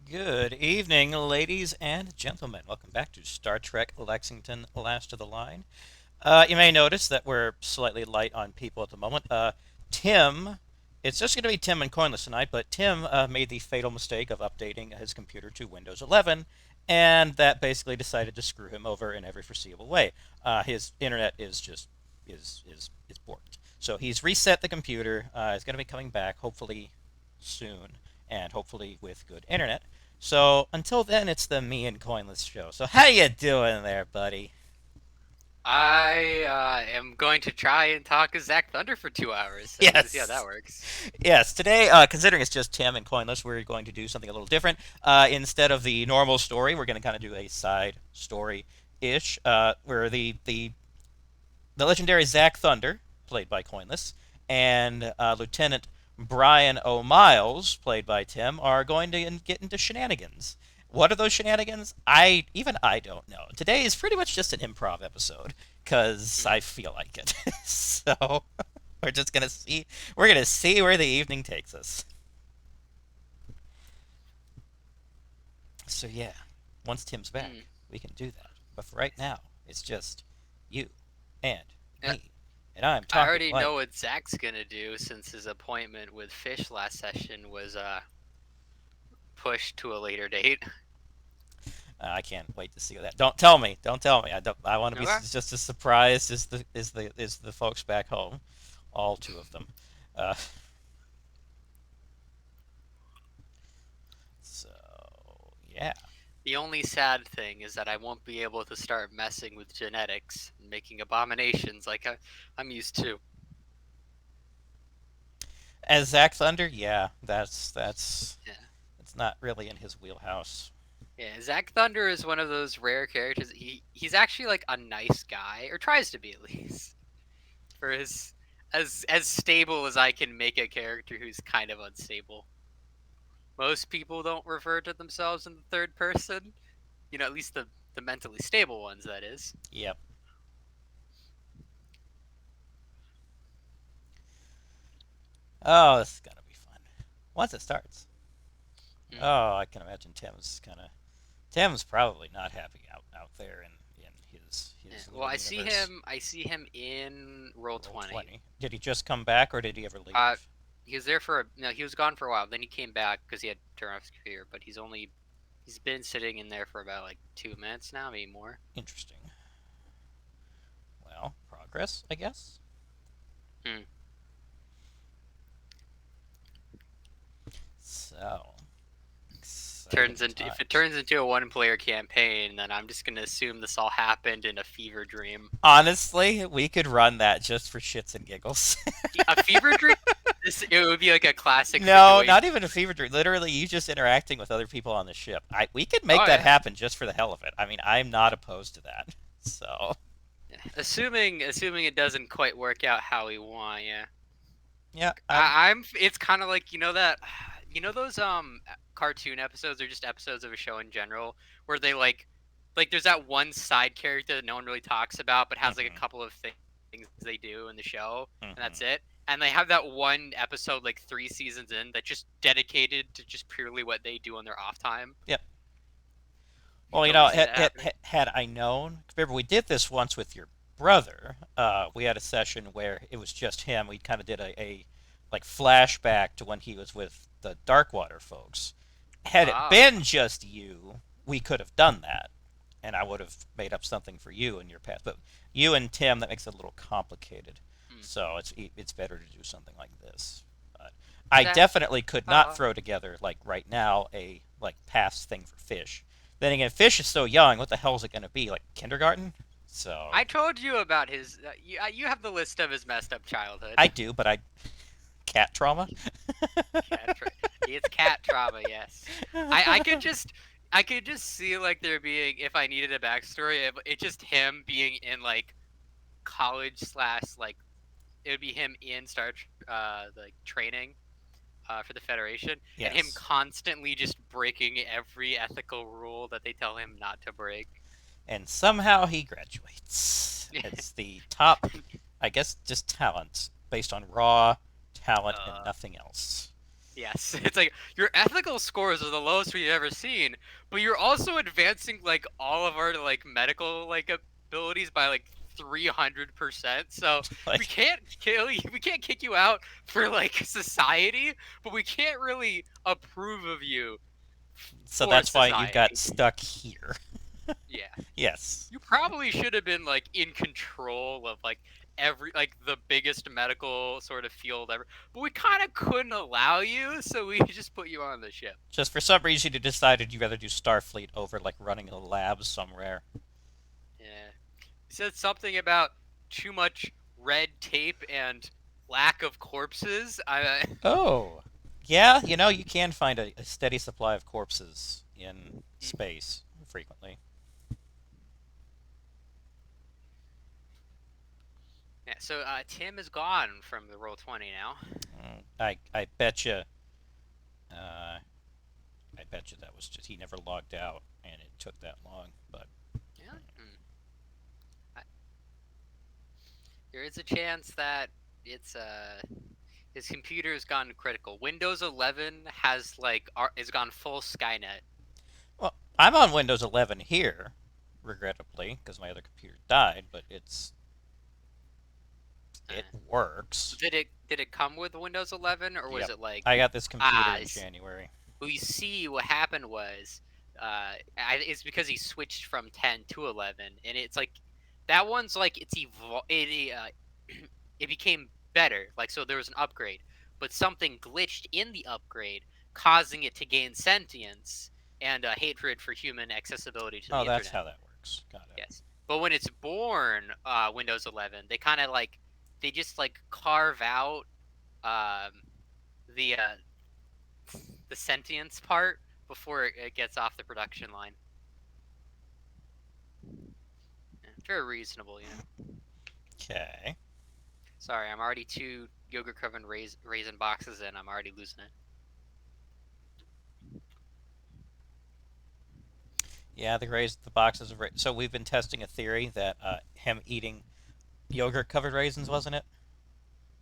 Good evening, ladies and gentlemen. Welcome back to Star Trek Lexington Last of the Line. You may notice that we're slightly light on people at the moment. Tim, it's just going to be Tim and Coinless tonight, but Tim made the fatal mistake of updating his computer to Windows 11, and that basically decided to screw him over in every foreseeable way. His internet is just is borked. So he's reset the computer. He's going to be coming back hopefully soon, and hopefully with good internet. So until then, it's the me and Coinless show. So how you doing there, buddy? I am going to try and talk to Zach Thunder for 2 hours, so we'll see how that Yes. works. Yes, today, considering it's just Tim and Coinless, we're going to do something a little different. Instead of the normal story, we're going to kind of do a side story ish, where the legendary Zach Thunder, played by Coinless, and Lieutenant Brian O'Miles, played by Tim, are going to get into shenanigans. What are those shenanigans? I don't know. Today is pretty much just an improv episode because I feel like it. So we're just gonna see. We're gonna see where the evening takes us. So yeah, once Tim's Hmm. back, we can do that. But for right now, it's just you and Uh, me, and I'm I talking already know like what Zach's gonna do since his appointment with Fish last session was pushed to a later date. I can't wait to see that. Don't tell me. Don't tell me. I don't. I want to be Okay. just as surprised as the folks back home, all two of them. Uh, so yeah. The only sad thing is that I won't be able to start messing with genetics and making abominations like I'm used to. As Zack Thunder, yeah, that's Yeah. it's not really in his wheelhouse. Yeah, Zach Thunder is one of those rare characters. He's actually like a nice guy, or tries to be at least. For his as stable as I can make a character who's kind of unstable. Most people don't refer to themselves in the third person. At least the mentally stable ones, that is. Yep. Oh, this is gonna be fun. Once it starts. Hmm. Oh, I can imagine Tim's probably not happy out there in Yeah. his Well, little I see universe. him. I see him in roll Roll 20. 20. Did he just come back or did he ever Uh, leave? he was there for no. He was gone for a while. Then he came back because he had to turn off his computer. But he's been sitting in there for about like 2 minutes now, maybe more. Interesting. Well, progress, I guess. Hmm. exciting If it times. turns into a one-player campaign, then I'm just gonna assume this all happened in a fever dream. Honestly, we could run that just for shits and giggles. A fever dream? This it would be like a classic No, situation. not even a fever dream. Literally, you just interacting with other people on the ship. We could make Oh that yeah. happen just for the hell of it. I mean, I'm not opposed to that. So, Yeah. Assuming it doesn't quite work out how we want, yeah. yeah, I'm. I'm. It's kind of like that. You know those cartoon episodes or just episodes of a show in general where they like there's that one side character that no one really talks about but has like a Hmm. couple of things they do in the show and that's Hmm. it. And they have that one episode like 3 seasons in that just dedicated to just purely what they do on their off time. Yep. You Well, can totally see that happening. had I known, remember we did this once with your brother. We had a session where it was just him. We kind of did a like flashback to when he was with the Darkwater folks. Had it Oh, been just you, we could have done that, and I would have made up something for you in your past. But you and Tim, that makes it a little complicated. hmm. So it's better to do something like this. But Is I that definitely could not uh throw together like right now a like past thing for Fish. Then again, Fish is so young. What the hell is it going to be like kindergarten? So I told you about his you have the list of his messed up childhood. I do, but I cat trauma. Cat tra- it's cat trauma, yes. I could just see like there being if I needed a backstory, it's just him being in like college slash like it would be him in like training for the Federation and him Yes, constantly just breaking every ethical rule that they tell him not to break. and somehow he graduates as the top, I guess, just talent based on raw talent and uh, nothing else. Yes, it's like your ethical scores are the lowest we've ever seen, but you're also advancing like all of our like medical like abilities by like 300%. So we Like, can't kill you, we can't kick you out for like society, but we can't really approve of you so for that's why you got society. stuck here. Yeah. Yes. You probably should have been like in control of like every like the biggest medical sort of field ever. But we kind of couldn't allow you, so we just put you on the ship. Just for some reason you decided you'd rather do Starfleet over like running a lab somewhere. Yeah. He said something about too much red tape and lack of corpses. I Oh. Yeah, you can find a steady supply of corpses in space frequently. yeah, so Tim is gone from the roll 20 now. I bet you uh, I bet you that was just he never logged out and it took that long. But Yeah. I, there is a chance that it's his computer has gone critical. Windows 11 has gone full Skynet. well, I'm on Windows 11 here, regrettably, because my other computer died. But it Uh, works. did it come with Windows 11 or was Yep, it like I got this computer in s- January. well, you see what happened was it's because he switched from 10 to 11 and it's like that one's like it became better like so there was an upgrade but something glitched in the upgrade causing it to gain sentience and hatred for human accessibility to the Oh, that's internet. how that works. Got it. Yes, but when it's born Windows 11 they kind of like they just like carve out um, the the sentience part before it gets off the production line. Yeah, very reasonable, you know. Okay. Sorry, I'm already two yogurt covered raisin boxes in. I'm already losing it. Yeah, the boxes of so we've been testing a theory that him eating yogurt covered raisins, wasn't it,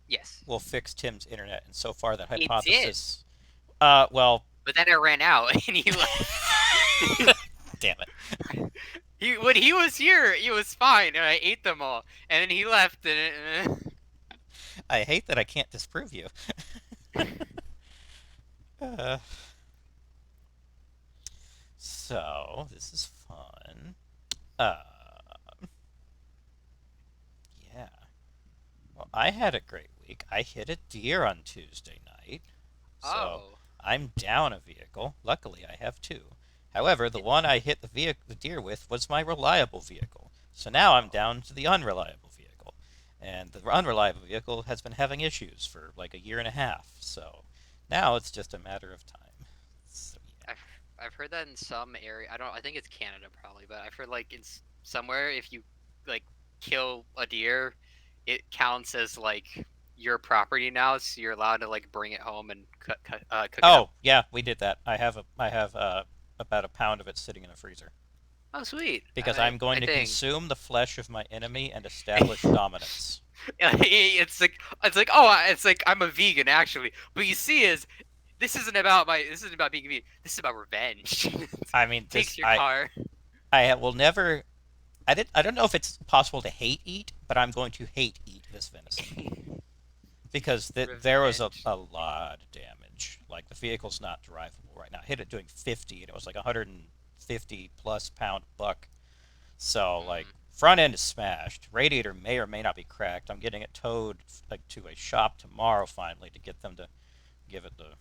Yes, will fix Tim's internet. And so far, that it did, hypothesis. Well, but then it ran out and he left. damn it. he when he was here, it was fine, and I ate them all. And then he left, and I hate that I can't disprove you. uh, so this is fun. Uh, yeah. Well, I had a great week. I hit a deer on Tuesday night, so oh, I'm down a vehicle. Luckily, I have two. However, the one I hit the deer with was my reliable vehicle. So now I'm down to the unreliable vehicle. And the unreliable vehicle has been having issues for like a year and a half. So now it's just a matter of time. So yeah. I've I've heard that in some area. I don't. I think it's Canada probably, but I've heard like in somewhere if you like kill a deer, it counts as like your property now, so you're allowed to like bring it home and cook it up. Oh, yeah, we did that. I have about a pound of it sitting in a freezer Oh, sweet. because I I'm going I to think consume the flesh of my enemy and establish dominance. it's like I'm a vegan actually. But you see, is this isn't about being vegan. This is about revenge. I mean, this Takes your car. I will never. I don't know if it's possible to hate eat, but I'm going to hate eat this venison because there was Revenge. a lot of damage. Like the vehicle's not drivable right now. I hit it doing 50, and it was like a 150 plus pound buck. So like Mm, front end is smashed. Radiator may or may not be cracked. I'm getting it towed like to a shop tomorrow finally to get them to give it the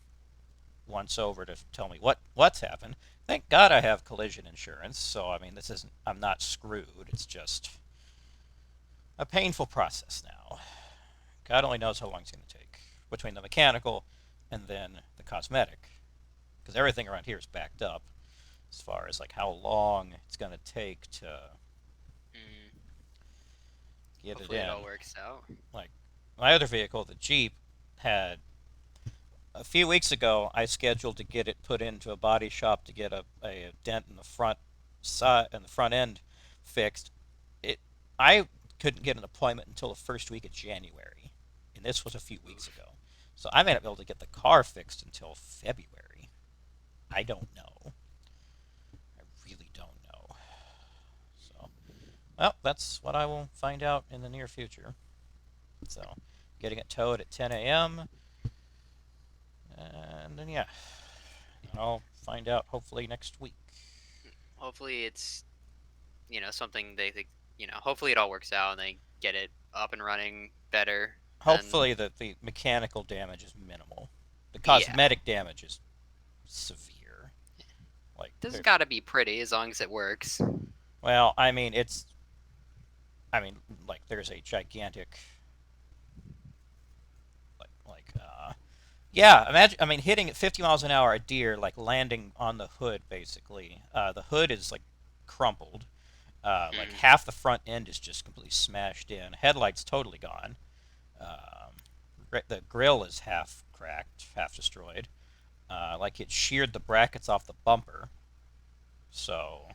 once over to tell me what's happened. Thank God I have collision insurance, so I mean this isn't I'm not screwed. It's just a painful process now. God only knows how long it's going to take between the mechanical and then the cosmetic, because everything around here is backed up as far as like how long it's going to take to mm. get it Hopefully it in. all works out. Like my other vehicle, the Jeep, had a few weeks ago, I scheduled to get it put into a body shop to get a dent in the front side and the front end fixed. It I couldn't get an appointment until the first week of January, and this was a few weeks Oof. ago. So I may not be able to get the car fixed until February. I don't know. I really don't know. So, well, that's what I will find out in the near future. So, getting it towed at 10 a.m. And then yeah, I'll find out hopefully next week. Hopefully it's something they hopefully it all works out and they get it up and running better than Hopefully that the mechanical damage is minimal. The yeah. cosmetic damage is severe. Like, Doesn't gotta be pretty as long as it works. well, I mean, I mean, like, there's a gigantic, yeah. Imagine, I mean, hitting at 50 miles an hour a deer, like landing on the hood, basically. The hood is like crumpled. Like Mm. half the front end is just completely smashed in. Headlights totally gone. The grill is half cracked, half destroyed. Like it sheared the brackets off the bumper. So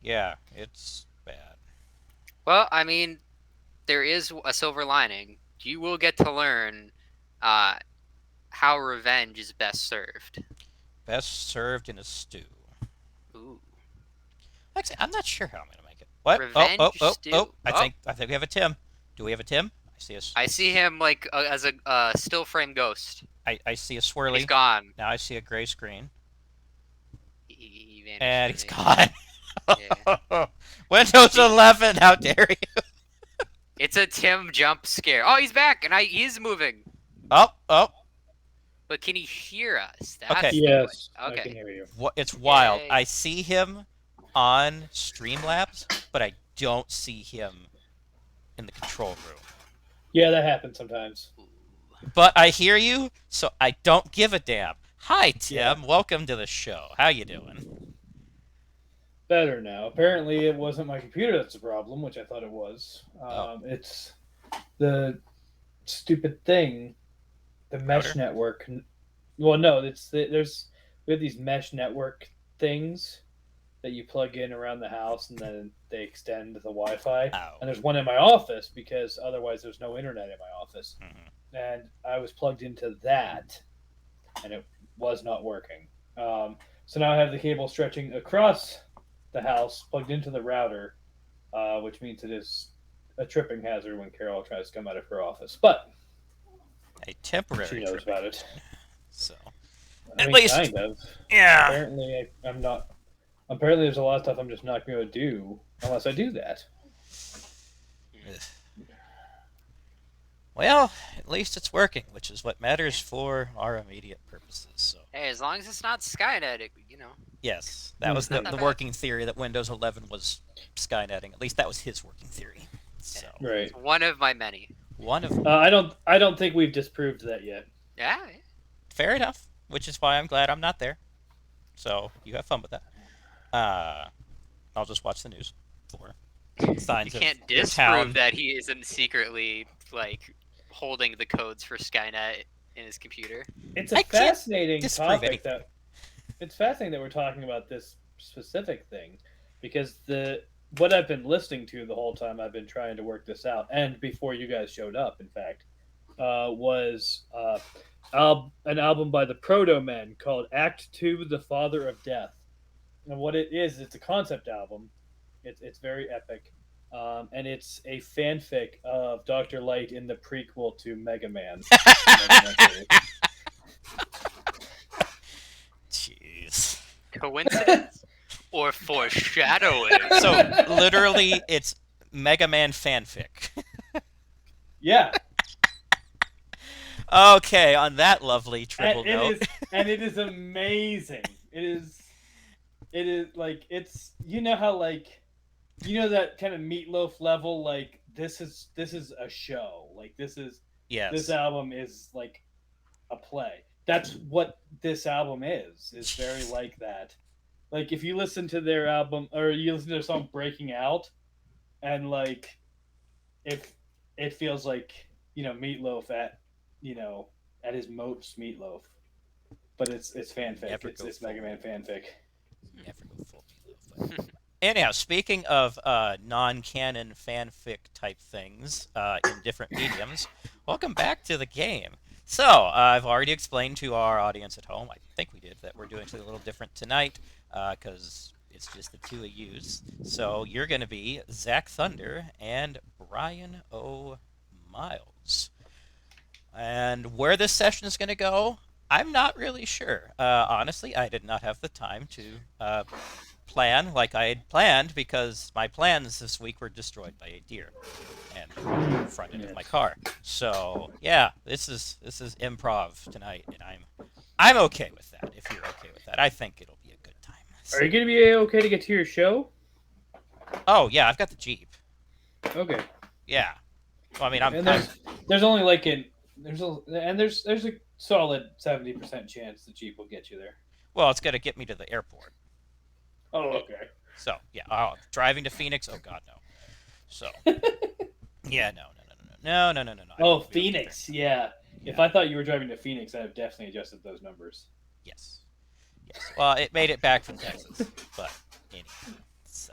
yeah, it's bad. Well, I mean, there is a silver lining. You will get to learn uh, how revenge is best served. Best served in a stew. Ooh, Actually, I'm not sure how I'm gonna make it. What? Oh, oh, revenge oh, oh! stew. I Oh, think I think we have a Tim. Do we have a Tim? I see him like as a still frame ghost. I see a And he's swirly. gone. Now I see a gray screen, He vanished and from he's me. gone. Yeah. Windows See, 11. How dare you? it's a Tim jump scare. Oh, he's back, and he's moving. Oh, oh. But can he hear us? Okay. That's the Yes, question. I can Okay. hear you. It's wild. Yay. I see him on Streamlabs, but I don't see him in the control room. Yeah, that happens sometimes. Ooh. But I hear you, so I don't give a damn. Hi, Yeah, Tim. Welcome to the show. How you doing? better now. Apparently, it wasn't my computer that's the problem, which I thought it was. Oh, It's the stupid thing, the mesh router? network. Well, no, there's we have these mesh network things that you plug in around the house, and then they extend the Wi-Fi. Oh. And there's one in my office because otherwise there's no internet in my office. Mm-hmm. And I was plugged into that, and it was not working. So now I have the cable stretching across the house, plugged into the router, which means it is a tripping hazard when Carol tries to come out of her office. But A temporary she knows tripping about it. hazard. So, I at mean, least, kind of. yeah. Apparently, I'm not. Apparently, there's a lot of stuff I'm just not going to do unless I do that. Hmm. Well, at least it's working, which is what matters Yeah. for our immediate purposes. So, Hey, as long as it's not Skynet, yes, that was it's not Mhm. that the bad. working theory that Windows 11 was Skynetting. At least that was his working theory. Yeah. So, Right. It's one of my many. one of I don't think we've disproved that yet. Yeah. fair enough, which is why I'm glad I'm not there. So, you have fun with that. Uh, I'll just watch the news for You signs of can't your disprove town. that he isn't secretly like holding the codes for Skynet in his computer. It's a I can't fascinating disprove topic anything. that it's fascinating that we're talking about this specific thing because the what I've been listening to the whole time I've been trying to work this out, and before you guys showed up, in fact, was an album by the Proto Men called Act Two: The Father of Death. And what it is, it's a concept album. It's very epic, and it's a fanfic of Doctor Light in the prequel to Mega Man. The Mega Man series. Jeez. Coincidence or foreshadowing? So literally, it's Mega Man fanfic. Yeah, Okay, on that lovely and triple it note. is, and it is amazing. It is like it's how like that kind of meatloaf level, like this is a show, like this Yes. album is like a play. That's what this album is very like that. Like if you listen to their album or you listen to their song Breaking Out, and like if it feels like meatloaf you know at his most meatloaf, but it's fanfic, Never it's go it's full. Mega Man fanfic. Never go full meatloaf. But anyhow, speaking of non-canon fanfic type things in different mediums, welcome back to the game. So, I've already explained to our audience at home, I think we did, that we're doing something a little different tonight because it's just the two of yous. So, you're going to be Zach Thunder and Brian O. Miles. And where this session is going to go, I'm not really sure. Honestly, I did not have the time to plan like I had planned because my plans this week were destroyed by a deer and front end of my Yes. car. So yeah, this is improv tonight, and I'm okay with that. If you're okay with that, I think it'll be a good time. Are So, you gonna be okay to get to your show? oh yeah, I've got the Jeep. Okay. Yeah. Well, I mean, I'm, And I'm there's only like there's a solid 70% chance the Jeep will get you there. well, it's gonna get me to the airport. Oh, okay. So yeah, driving to Phoenix. Oh God, no. So yeah, no. I Oh, think we don't get Phoenix. Yeah. there. If Yeah. I thought you were driving to Phoenix, I'd have definitely adjusted those numbers. Yes. Yes. Well, it made it back from Texas, but anyway. So,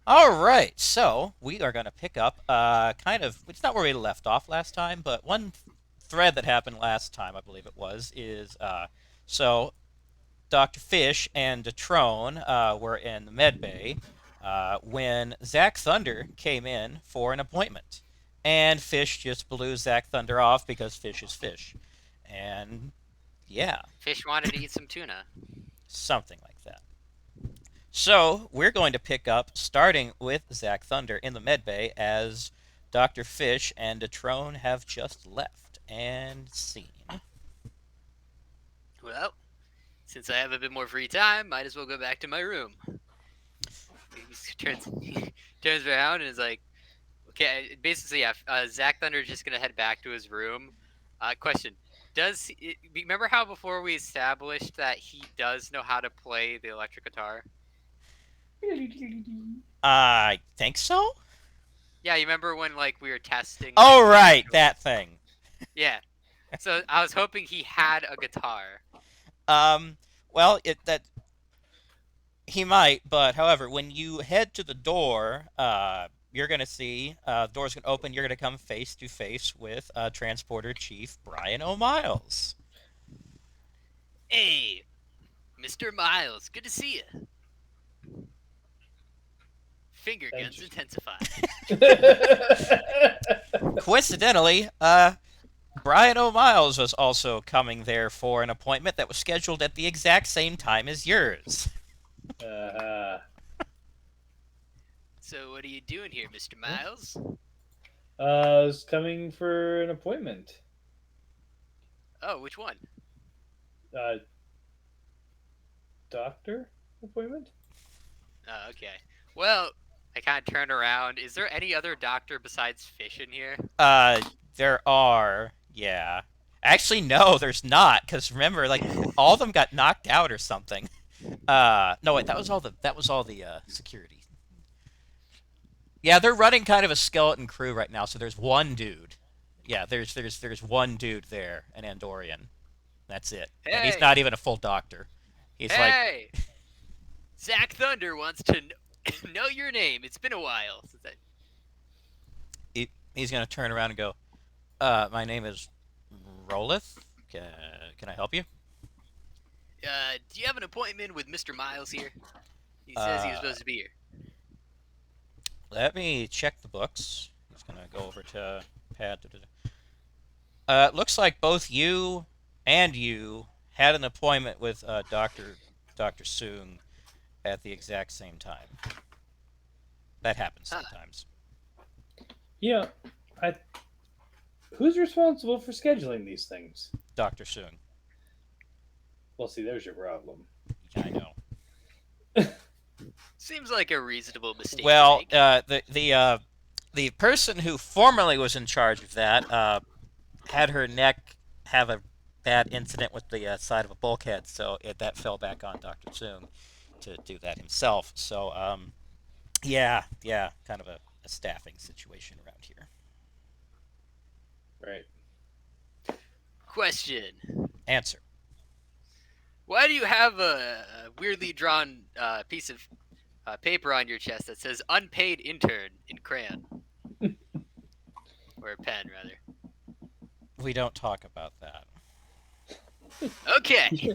all right. So we are going to pick up kind of. It's not where we left off last time, but one thread that happened last time, I believe it was, is so Dr. Fish and Detrone were in the med bay when Zach Thunder came in for an appointment. And Fish just blew Zach Thunder off because Fish is Fish. And yeah, Fish wanted to eat some tuna. something like that. So we're going to pick up starting with Zach Thunder in the med bay as Dr. Fish and Detrone have just left and seen. Well, since I have a bit more free time, might as well go back to my room. He turns around and is like, okay, basically, yeah. Zach Thunder is just gonna head back to his room. Question: remember how before we established that he does know how to play the electric guitar? I think so. Yeah, you remember when like we were testing? Oh, Like, right, that thing. yeah. So I was hoping he had a guitar. Um, well, that he might, but however, when you head to the door, you're gonna see the door's gonna open. You're gonna come face to face with Transporter Chief Brian O'Miles. Hey, Mr. Miles, good to see you. Finger guns intensified. Coincidentally, Brian O'Miles was also coming there for an appointment that was scheduled at the exact same time as yours. uh, So what are you doing here, Mr. Miles? I was coming for an appointment. Oh, which one? Uh, doctor appointment? Oh, okay. Well, I kind of turn around. Is there any other doctor besides Fish in here? Uh, there are, yeah. Actually, no, there's not, because remember, like all of them got knocked out or something. No, wait, that was all the security. Yeah, they're running kind of a skeleton crew right now. So there's one dude. Yeah, there's one dude there, an Andorian. That's it, and he's Hey, not even a full doctor. He's like, hey! Zach Thunder wants to know your name. It's been a while since I. he's gonna turn around and go, my name is Rolith. Can I help you? Do you have an appointment with Mr. Miles here? He says he was Uh, supposed to be here. Let me check the books. He's gonna go over to pad. It looks like both you and you had an appointment with Doctor Soong at the exact same time. That happens Huh. sometimes. Yeah, I. Who's responsible for scheduling these things? Doctor Soong. Well, see, there's your problem. Yeah, I know. Seems like a reasonable mistake to Well, make. the person who formerly was in charge of that had her neck have a bad incident with the side of a bulkhead, so that fell back on Doctor Soong to do that himself. So, yeah, kind of a staffing situation around here. Right. Question: Answer. why do you have a weirdly drawn piece of paper on your chest that says "unpaid intern" in crayon or a pen, rather? We don't talk about that. Okay,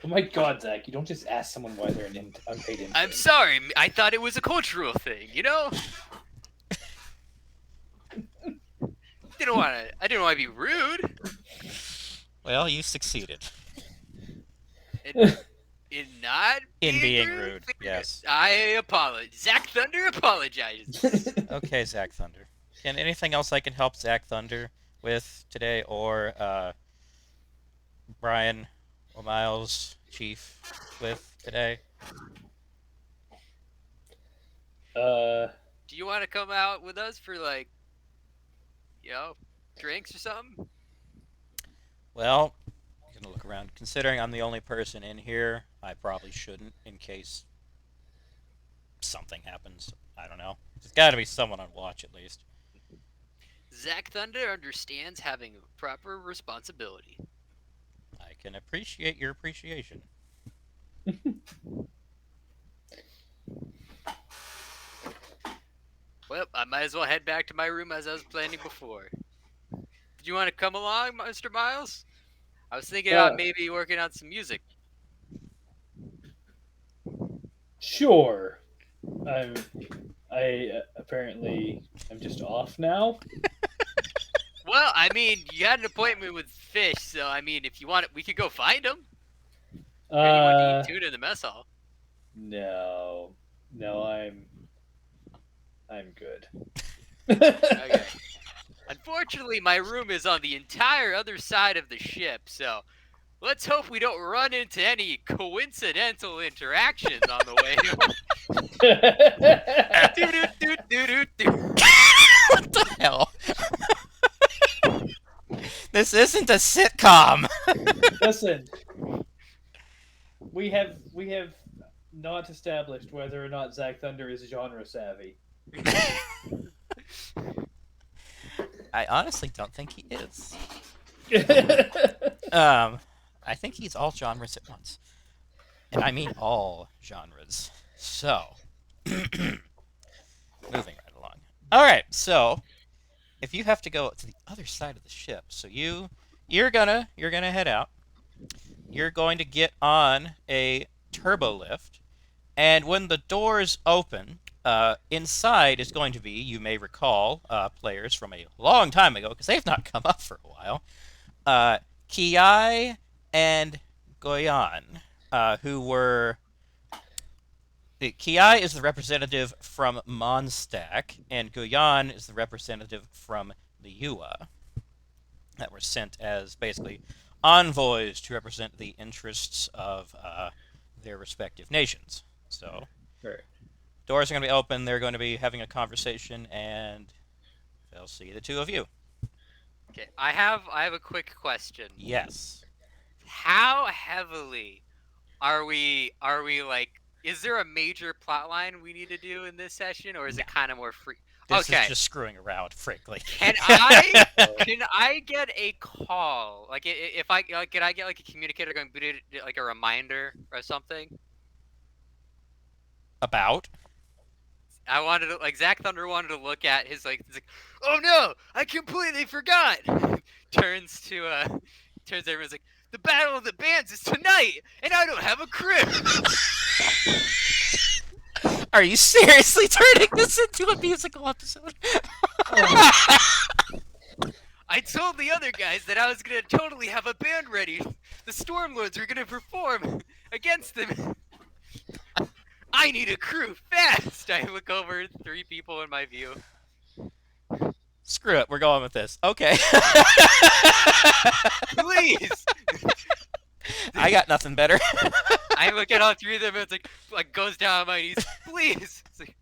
Oh my God, Zach! You don't just ask someone why they're an unpaid intern. I'm sorry. I thought it was a cultural thing. You know, didn't want to. I didn't want to be rude. Well, you succeeded In not in being rude. rude. Yes. I apologize. Zach Thunder apologizes. Okay, Zach Thunder. And anything else I can help Zach Thunder with today, or Brian or Miles Chief with today? Do you want to come out with us for like, you know, drinks or something? Well, I'm gonna look around. Considering I'm the only person in here, I probably shouldn't, in case something happens. I don't know. There's got to be someone on watch at least. Zach Thunder understands having proper responsibility. I can appreciate your appreciation. Well, I might as well head back to my room as I was planning before. Did you want to come along, Mr. Miles? I was thinking about maybe working on some music. Sure. I apparently am just off now. Well, I mean, you had an appointment with Fish, so I mean, if you want it, we could go find him. Or do you want to eat tuna in the mess hall? No, no, I'm good. Okay. Unfortunately, my room is on the entire other side of the ship, so let's hope we don't run into any coincidental interactions on the way home. Doo-doo-doo-doo-doo-doo. What the hell? This isn't a sitcom. Listen, we have not established whether or not Zach Thunder is genre savvy. I honestly don't think he is. uh, I think he's all genres at once, and I mean all genres. So, moving right along. All right, so if you have to go to the other side of the ship, so you're gonna head out. You're going to get on a turbo lift, and when the doors open, inside is going to be, you may recall, players from a long time ago because they've not come up for a while. Kiai and Goyan, who were Kiai is the representative from Mondstack, and Guyan is the representative from Liua that were sent as basically envoys to represent the interests of their respective nations. So Right. doors are going to be open. They're going to be having a conversation, and they'll see the two of you. Okay, I have a quick question. Yes. How heavily are we like? Is there a major plot line we need to do in this session, or is No. it kind of more free? This is Okay, just screwing around, frankly. can I can I get a call? Like, if I like, can I get like a communicator going, like a reminder or something? About? I wanted to, like, Zach Thunder wanted to look at his like, he's like, oh no, I completely forgot. turns to turns to everyone's like, the battle of the bands is tonight, and I don't have a crew. Are you seriously turning this into a musical episode? I told the other guys that I was gonna totally have a band ready. The Stormlords were gonna perform against them. I need a crew fast. I look over, 3 people in my view. Screw it, we're going with this. Okay. Please. I got nothing better. I look at all 3 of them and it's like goes down on my knees. Please. It's like,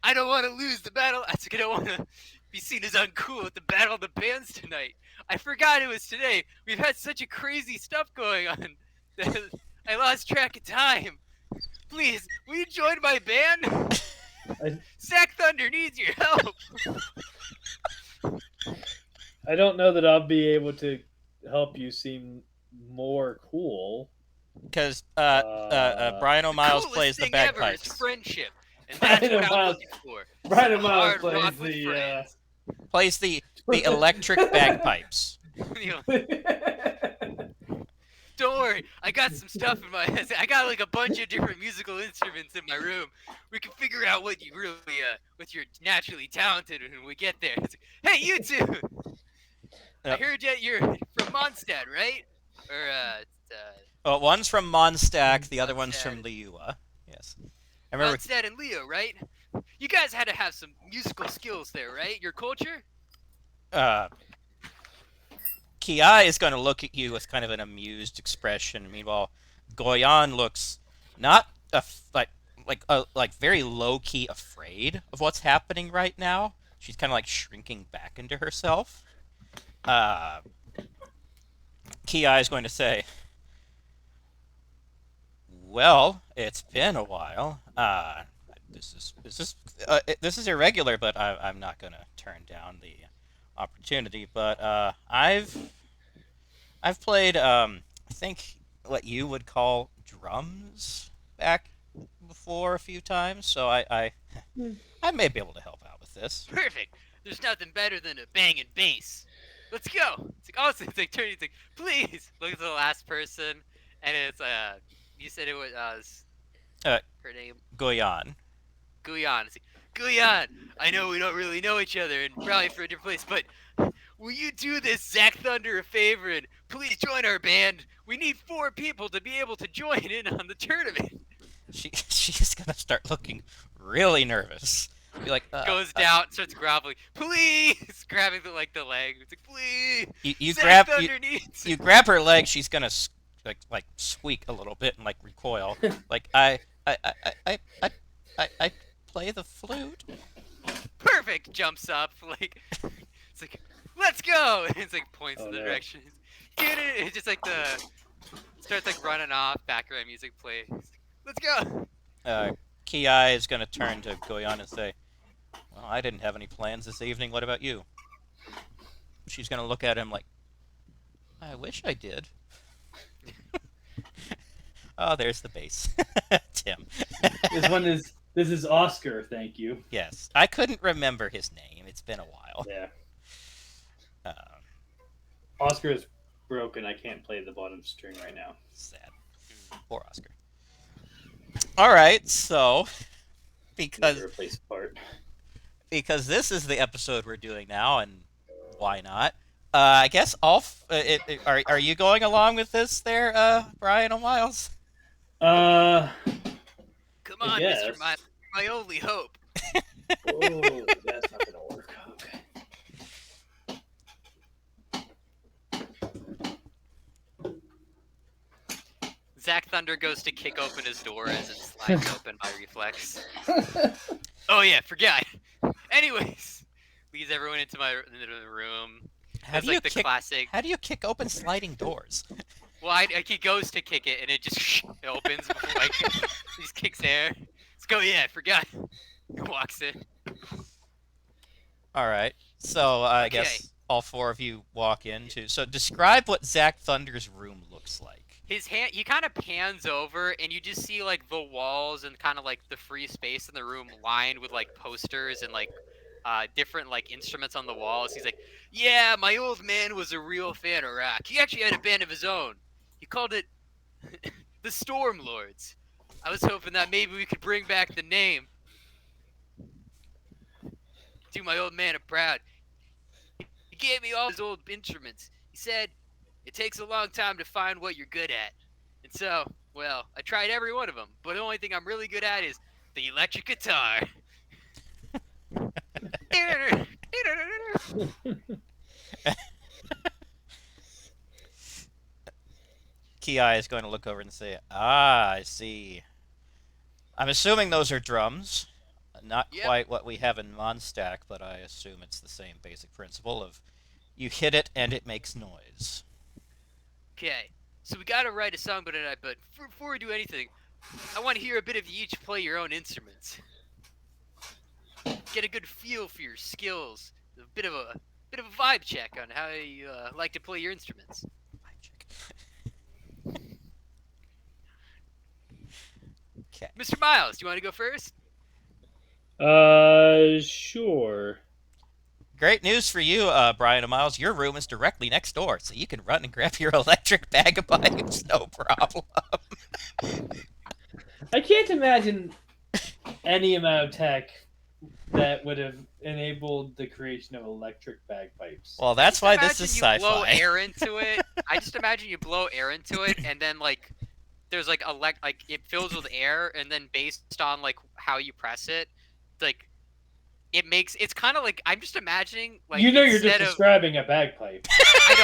I don't want to lose the battle. I don't want to be seen as uncool at the battle of the bands tonight. I forgot it was today. We've had such a crazy stuff going on that I lost track of time. Please, will you join my band? Sack Thunder needs your help. I don't know that I'll be able to help you seem more cool. Because Brian O'Miles Coolest plays the thing ever is bagpipes. friendship, and that's Brian what I'm O'Miles- looking for. Brian Some O'Miles hard plays rock with the. friends. Plays the electric bagpipes. You know, don't worry, I got some stuff in my head. I got like a bunch of different musical instruments in my room. We can figure out what you really, what you're naturally talented when we get there. It's like, hey, you two! I Yep. heard that you're from Mondstadt, right? Or, One's from Mondstack, the other one's from Mondstadt. Liua. Yes. I remember. Mondstadt and Leo, right? You guys had to have some musical skills there, right? Your culture? Kiai is going to look at you with kind of an amused expression. Meanwhile, Goyan looks not like very low key afraid of what's happening right now. She's kind of like shrinking back into herself. Kiai is going to say, "Well, it's been a while. This is irregular, but I'm not going to turn down the opportunity. But I've played I think what you would call drums back before a few times, so I may be able to help out with this." Perfect. There's nothing better than a banging bass. Let's go. It's like, also, it's like turning. It's like, please look at the last person, and it's you said it was Uh, her name Goyan. Guyan. It's like, Guyan. I know we don't really know each other, and probably for a different place, but will you do this Zach Thunder a favor and please join our band? We need 4 people to be able to join in on the tournament. She's gonna start looking really nervous. Be like, Goes down, starts groveling. Please, grabbing the leg. It's like, please. you Zach grab Thunder needs. you grab her leg. She's gonna like squeak a little bit and like recoil. Like I play the flute. Perfect. Jumps up, like it's like, let's go. And it's like points in the no. direction. Get it. It's just like starts like running off. Background music plays. Let's go. Kiai is gonna turn to Goyan and say, "Well, I didn't have any plans this evening. What about you?" She's gonna look at him like, "I wish I did." Oh, there's the bass. Tim. This is Oscar. Thank you. Yes, I couldn't remember his name. It's been a while. Yeah. Um, Oscar is broken. I can't play the bottom string right now. Sad. Poor Oscar. All right, so because Replace part. this is the episode we're doing now, and why not? I guess are you going along with this there, Brian O'Miles? Uh, Come Come I on, Mr. guess. Miles, my only hope. Oh, that's not gonna work. Okay. Zack Thunder goes to kick open his door as it slides open by reflex. Oh yeah, forgot. Anyways, leads everyone into the room. How There's do you like the kick? classic. How do you kick open sliding doors? Well, he goes to kick it and it just opens before like he just kicks air. Let's go. Yeah, I forgot. He walks in. All right. So I Okay. guess all four of you walk into. So describe what Zack Thunder's room looks like. His hand, he kind of pans over, and you just see like the walls and kind of like the free space in the room lined with like posters and like different like instruments on the walls. He's like, "Yeah, my old man was a real fan of rock. He actually had a band of his own. He called it the Stormlords. I was hoping that maybe we could bring back the name. Do my old man a proud. He gave me all his old instruments. He said, it takes a long time to find what you're good at. And so, well, I tried every one of them, but the only thing I'm really good at is the electric guitar." Ki is going to look over and say, "Ah, I see. I'm assuming those are drums. Not Yep. quite what we have in Mondstack, but I assume it's the same basic principle of you hit it and it makes noise." Okay. So we gotta write a song about it, but before we do anything, I want to hear a bit of you each play your own instruments. Get a good feel for your skills. A bit of a vibe check on how you like to play your instruments. Okay. Mr. Miles, do you want to go first? Sure. Great news for you, Brian and Miles. Your room is directly next door, so you can run and grab your electric bag of pipes, no problem. I can't imagine any amount of tech that would have enabled the creation of electric bagpipes. Well, that's why this is Imagine you blow sci-fi. air into it. I just imagine you blow air into it, and then like there's like like it fills with air, and then based on like how you press it, like it's kind of like I'm just imagining like you're just instead of describing a bagpipe. I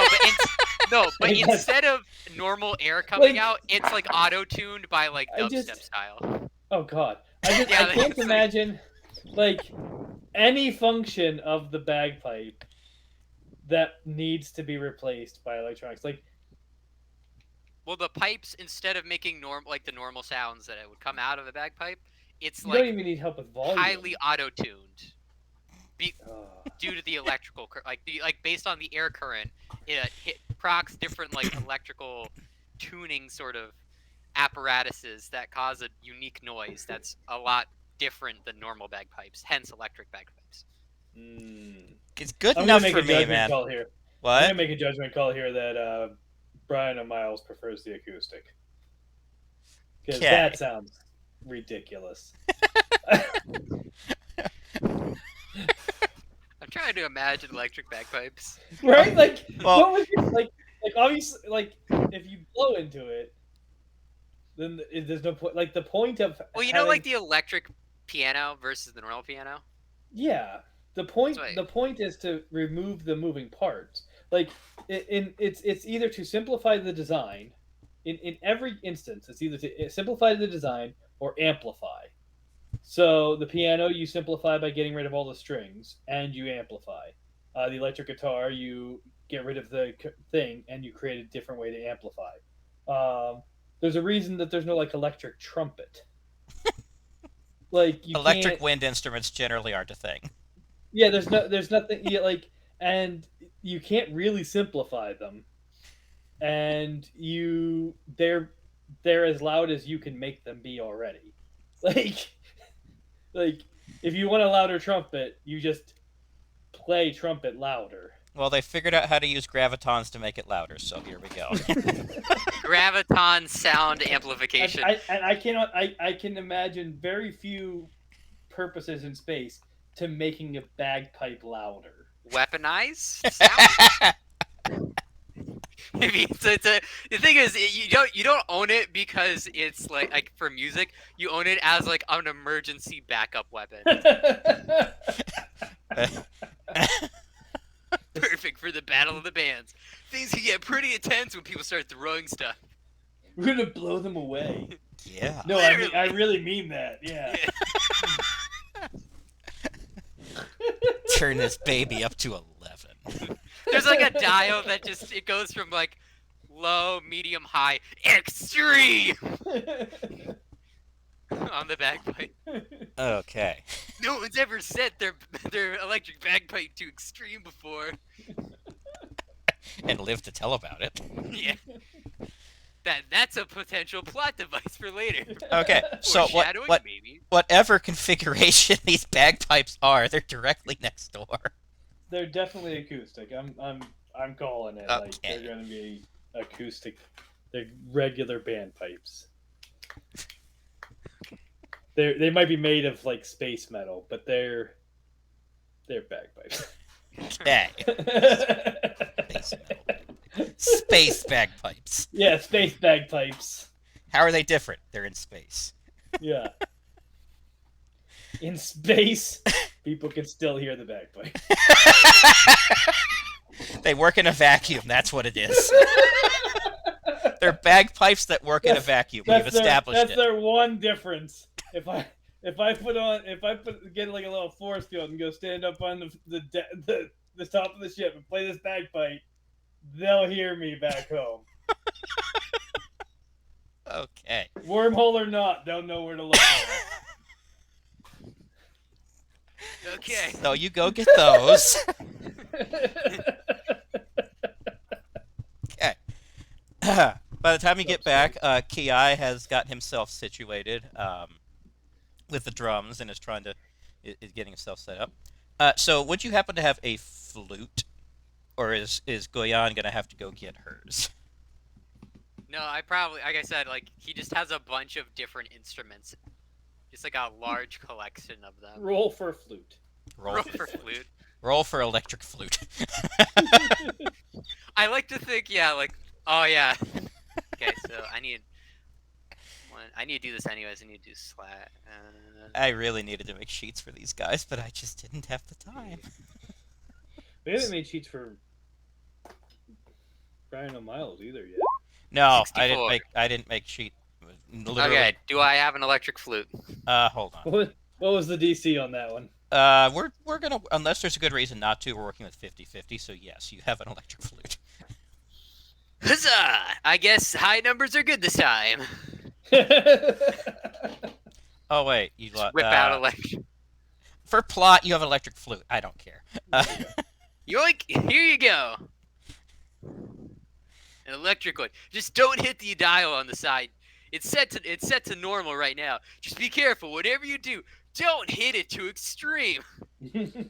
know, but Like, instead of normal air coming Like- out, it's like auto-tuned by like I dubstep just- style. Oh God, Yeah, I can't it's like- imagine like any function of the bagpipe that needs to be replaced by electronics. Like Well, the pipes instead of making the normal sounds that it would come out of a bagpipe, it's you like don't even need help with volume. highly auto-tuned. Oh. Due to the electrical based on the air current, it procs different like electrical tuning sort of apparatuses that cause a unique noise that's a lot different than normal bagpipes, hence electric bagpipes. It's good I'm enough gonna make for a me, judgment man. call here. I'm What? gonna make a judgment call here that Brian and Miles prefers the acoustic because Okay. that sounds ridiculous. I'm trying to imagine electric bagpipes. Right? Like, Well- what would you like? Obviously, like if you blow into it, then there's no point. Like the point of Well, you know, having- like the electric piano versus the normal piano. yeah, the point That's right. the point is to remove the moving parts. Like it's either to simplify the design. In every instance, it's either to simplify the design or amplify. So the piano you simplify by getting rid of all the strings and you amplify. The electric guitar you get rid of the thing and you create a different way to amplify. There's a reason that there's no like electric trumpet. Like you Electric can't, wind instruments generally aren't a thing. yeah, there's nothing like, and you can't really simplify them, and they're as loud as you can make them be already. Like if you want a louder trumpet, you just play trumpet louder. Well, they figured out how to use gravitons to make it louder, so here we go. Graviton sound amplification. I can imagine very few purposes in space to making a bagpipe louder. Weaponized sound. The thing is, you don't own it because it's like for music, you own it as like an emergency backup weapon. Perfect for the battle of the bands. Things can get pretty intense when people start throwing stuff. We're gonna blow them away. Yeah. No, I really mean that. Yeah. Turn this baby up to 11. There's like a dial that it goes from like low, medium, high, extreme on the bagpipe. Okay. No one's ever set their electric bagpipe to extreme before. And live to tell about it. Yeah. That's a potential plot device for later. Okay, so Foreshadowing, what maybe. whatever configuration these bagpipes are, they're directly next door. They're definitely acoustic. I'm calling it. Like Okay. they're gonna be acoustic. They're regular band pipes. They might be made of like space metal, but they're bagpipes. Okay. Space metal. Space bagpipes. Yeah, space bagpipes. How are they different? They're in space. Yeah. In space, people can still hear the bagpipe. They work in a vacuum. That's what it is. They're bagpipes that work in a vacuum. We've established that's it. their one difference. If I get like a little force field and go stand up on the top of the ship and play this bagpipe, they'll hear me back home. Okay. Wormhole or not, they'll know where to look. Okay. So you go get those. Okay. By the time you get back, Ki has got himself situated with the drums and is getting himself set up. So would you happen to have a flute, or is Goyan gonna have to go get hers? No, I probably, like I said, like he just has a bunch of different instruments, just like a large collection of them. Roll for flute. Roll for flute. Roll for electric flute. I like to think, yeah, like, oh yeah. Okay, so I need to do this anyways. I need to do slat. I really needed to make sheets for these guys, but I just didn't have the time. We haven't made sheets for Brian O'Miles either yet. No, 64. I didn't make sheet. Literally. Okay, do I have an electric flute? Hold on. What was the DC on that one? We're gonna, unless there's a good reason not to, we're working with 50-50, so yes, you have an electric flute. Huzzah! I guess high numbers are good this time. Oh wait, you Whip out electric. for plot, you have an electric flute. I don't care. Yoink! Here you go. An electric one. Just don't hit the dial on the side. It's set to normal right now. Just be careful. Whatever you do, don't hit it to extreme.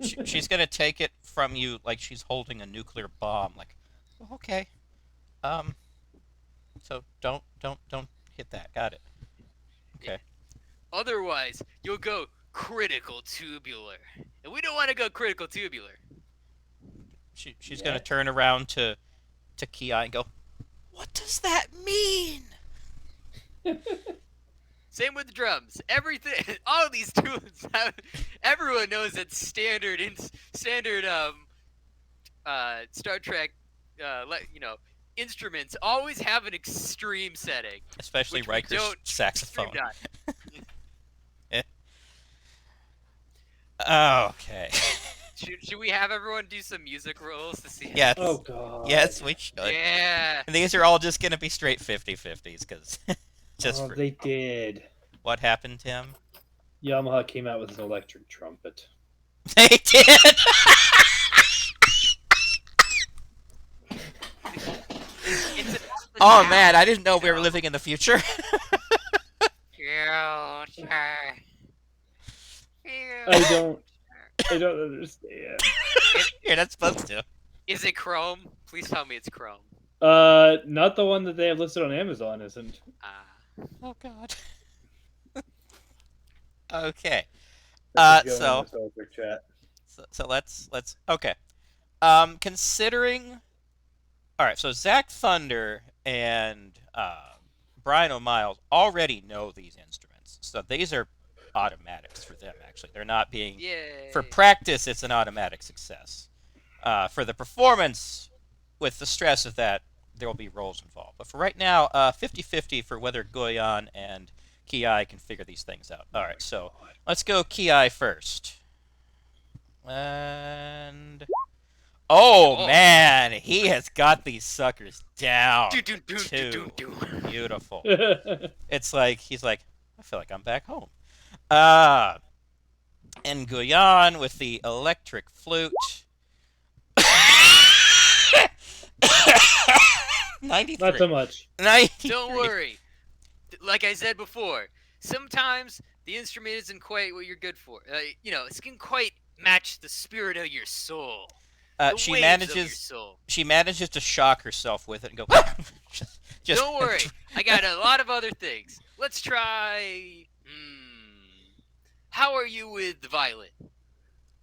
She's gonna take it from you like she's holding a nuclear bomb. Like, okay, so don't hit that. Got it. Okay. Otherwise, you'll go critical tubular, and we don't want to go critical tubular. She's gonna turn around to Ki and go, "What does that mean?" Same with the drums. Everything, all of these tunes. Everyone knows that standard Star Trek, instruments always have an extreme setting. Especially which we Riker's don't saxophone. extreme Okay. Should we have everyone do some music rolls to see? Yes. Oh god. Yes, we should. Yeah. And these are all just gonna be straight 50-50s, because just for they did. what happened, Tim? Yamaha came out with an electric trumpet. They did. Oh man, I didn't know we were living in the future. I don't understand. You're not supposed to. Is it Chrome? Please tell me it's Chrome. Not the one that they have listed on Amazon, isn't. Oh god. Okay. So let's okay. Considering All right, so Zach Thunder and Brian O'Miles already know these instruments, so these are automatics for them. Actually, they're not being for Yay. practice. It's an automatic success. For the performance, with the stress of that, there will be rolls involved. But for right now, 50-50 for whether Goyan and Ki can figure these things out. All right, so let's go Ki first. And oh Oh. man, he has got these suckers down Do do do do do too. do. Beautiful. It's like he's like, I feel like I'm back home. Uh and Guyan with the electric flute. 93. Not so much. 93. Don't worry. Like I said before, sometimes the instrument isn't quite what you're good for. It can quite match the spirit of your soul, the She waves of your manages soul. she manages to shock herself with it and go just Don't worry, I got a lot of other things. Let's try. How are you with the violin?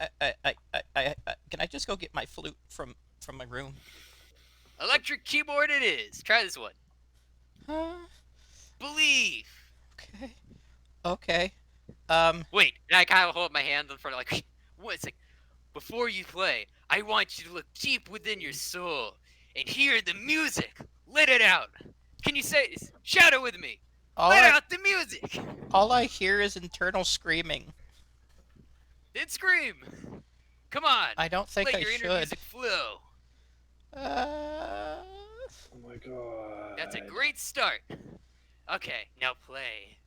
can I just go get my flute from my room? Electric keyboard it is. Try this one. Huh? Believe. Okay. Okay. Wait, and I kind of hold my hand in front of like, one second. Before you play, I want you to look deep within your soul and hear the music. Let it out. Can you say, shout it with me? all Let I out the music. all I hear is internal screaming. Then scream. Come on. I don't think Let I your inner should. music flow. Uh, Oh my god. That's a great start. Okay, now play.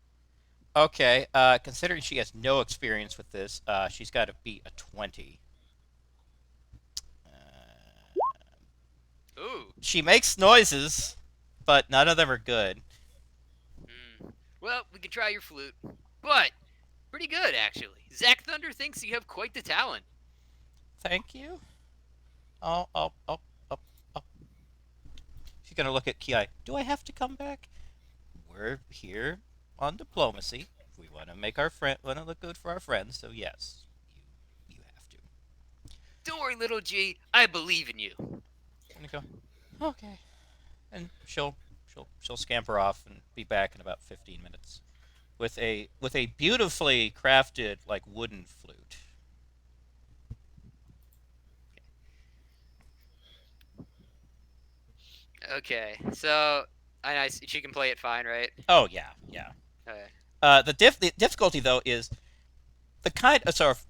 okay. Considering she has no experience with this, she's got to beat a 20. Ooh. She makes noises, but none of them are good. Well, we can try your flute. But, pretty good, actually. Zach Thunder thinks you have quite the talent. Thank you. Oh. She's gonna look at Ki. Do I have to come back? We're here on diplomacy. We want to make our want to look good for our friends. So yes, you have to. Don't worry, little G. I believe in you. Gonna go. Okay, and she'll scamper off and be back in about 15 minutes with a beautifully crafted like wooden flute. Okay, so she can play it fine, right? Oh yeah. Okay. The difficulty though is the kind of sort of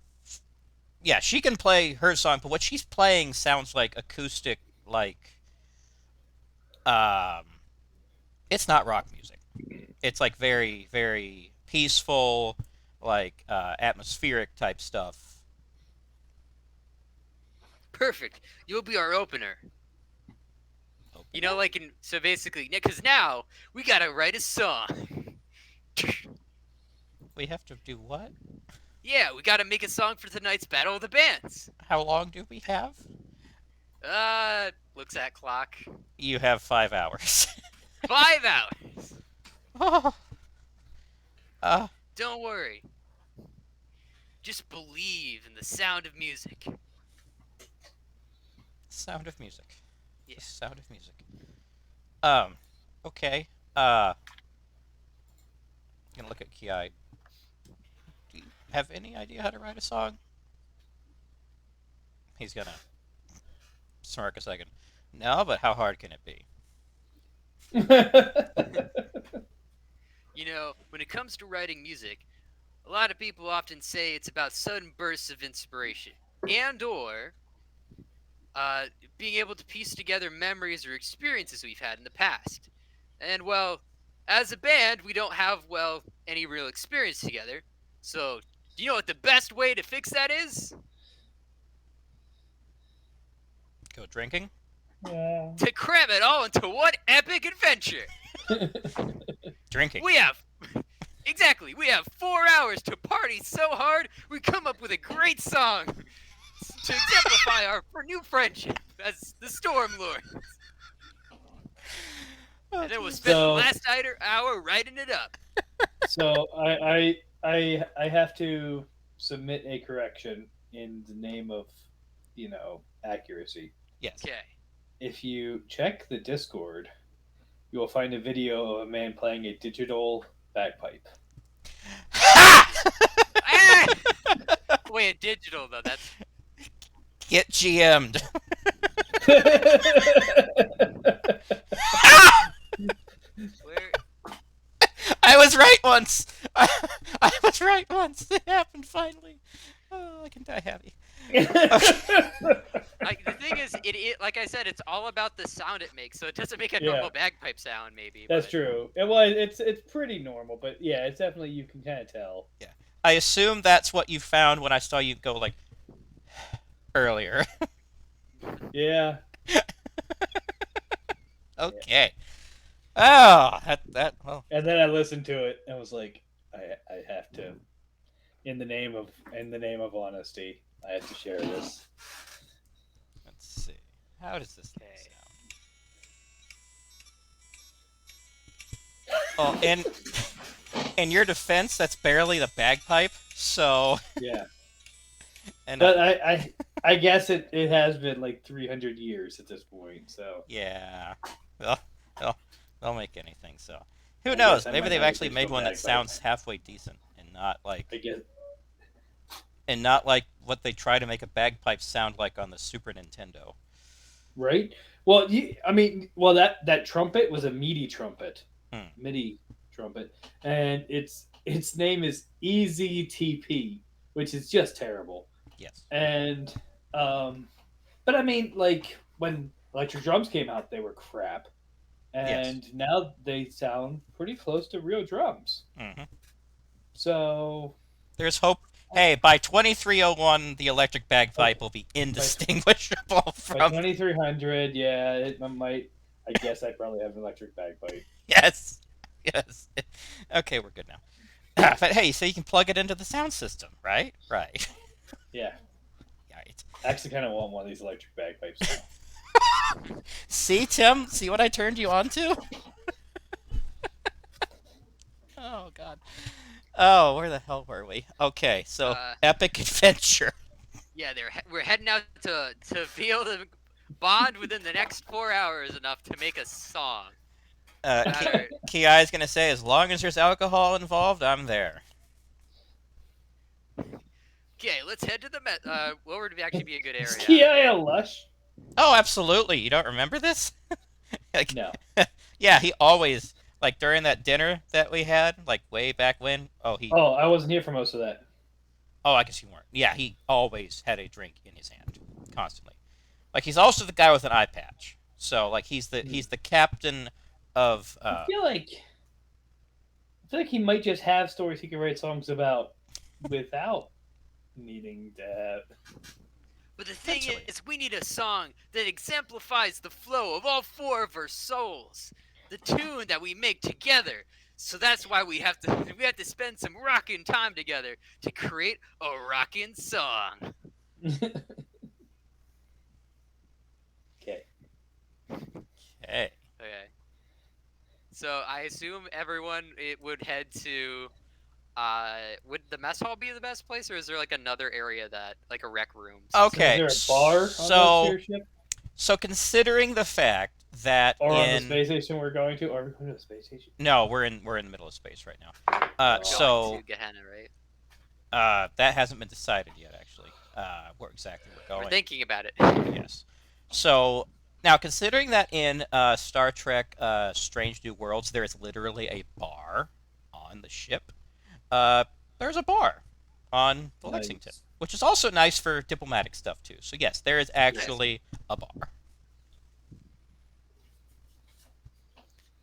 yeah, she can play her song, but what she's playing sounds like acoustic, like um, it's not rock music. It's like very, very peaceful, like atmospheric type stuff. Perfect. You'll be our opener. Open Like so basically, because now we gotta write a song. We have to do what? Yeah, we gotta make a song for tonight's Battle of the Bands. How long do we have? Looks at clock. You have 5 hours. 5 hours. Oh, Don't worry. Just believe in the sound of music. sound of music. Yeah. The sound of music. Um, okay. I'm gonna look at Ki. Do you have any idea how to write a song? He's gonna smirk a second. No, but how hard can it be? When it comes to writing music, a lot of people often say it's about sudden bursts of inspiration and/or being able to piece together memories or experiences we've had in the past. And well, as a band, we don't have any real experience together. So, do you know what the best way to fix that is? Go drinking? Yeah. To cram it all into one epic adventure. Drinking. We have exactly. We have 4 hours to party so hard we come up with a great song to exemplify our new friendship as the Stormlords. And then we'll spend the last hour writing it up. So I have to submit a correction in the name of accuracy. Yes. Okay. if you check the Discord, you will find a video of a man playing a digital bagpipe. Ha! Ah! Wait, digital though. That's Get GM'd. where. I was right once. I was right once. It happened finally. Oh, I can die happy. Okay. Like the thing is, it like I said, it's all about the sound it makes. So it doesn't make a Yeah, normal bagpipe sound, maybe, that's but true. It's pretty normal, but yeah, it's definitely you can kind of tell. Yeah. I assume that's what you found when I saw you go like earlier. Yeah, yeah. Okay. Oh, that well. And then I listened to it and was like, I have to, in the name of honesty, I have to share this. Let's see. How does this thing okay. sound? Oh, in your defense, that's barely the bagpipe. So, Yeah, and but I guess it has been like 300 years at this point. So yeah, well, they'll they'll make anything. So, who I guess knows? I Maybe might they've have a actually made digital one that bagpipe. sounds halfway decent I guess and not like what they try to make a bagpipe sound like on the Super Nintendo. right. Well, I mean, well that trumpet was a Hmm. MIDI trumpet, and its name is EZTP, which is just terrible. Yes. And um, but I mean, like when electric drums came out, they were crap, Yes. and now they sound pretty close to real drums. Hmm. So There's hope. Hey, by 2301, the electric by bagpipe will be by, indistinguishable by from. 2300, yeah, I might. I guess I probably have an electric bagpipe. Yes. Yes. Okay, we're good now. But hey, so you can plug it into the sound system, right? Right. Yeah, Right. I actually kind of want one of these electric bagpipes now. See, Tim? See what I turned you on to? Oh, God. Oh, where the hell were we? Okay, so Uh, epic adventure. yeah, we're heading out to be able to bond within the next 4 hours enough to make a song. That are Ki is gonna say, as long as there's alcohol involved, I'm there. okay. Let's head to the what would actually be a good Is area? Ki a lush? Oh, absolutely. You don't remember this? Like, No. yeah, he always like during that dinner that we had, like way back when. Oh, I wasn't here for most of that. Oh, I guess you weren't. Yeah, he always had a drink in his hand, constantly. Like he's also the guy with an eye patch. So like Hmm. he's the captain of. I feel like he might just have stories he can write songs about without needing to have. But the thing Potentially. is, we need a song that exemplifies the flow of all four of our souls, the tune that we make together. So that's why we have to spend some rockin' time together to create a rockin' song. Okay. Okay. Okay. So I assume everyone it would head to. Would the mess hall be the best place, or is there like another area that, like a rec room, So is Okay. there a bar on the So sphere ship, considering the fact that or on the in space station we're going to? Are we going to the space station? no, we're in the middle of space right now. Oh, So going to Gehenna, right? that hasn't been decided yet, actually. Where exactly we're We're going. thinking about it. Yes. So now, considering that in Star Trek Strange New Worlds, there is literally a bar on the ship, uh, there's a bar on the Lexington, nice. which is also nice for diplomatic stuff, too. So, yes, there is Yes. actually a bar.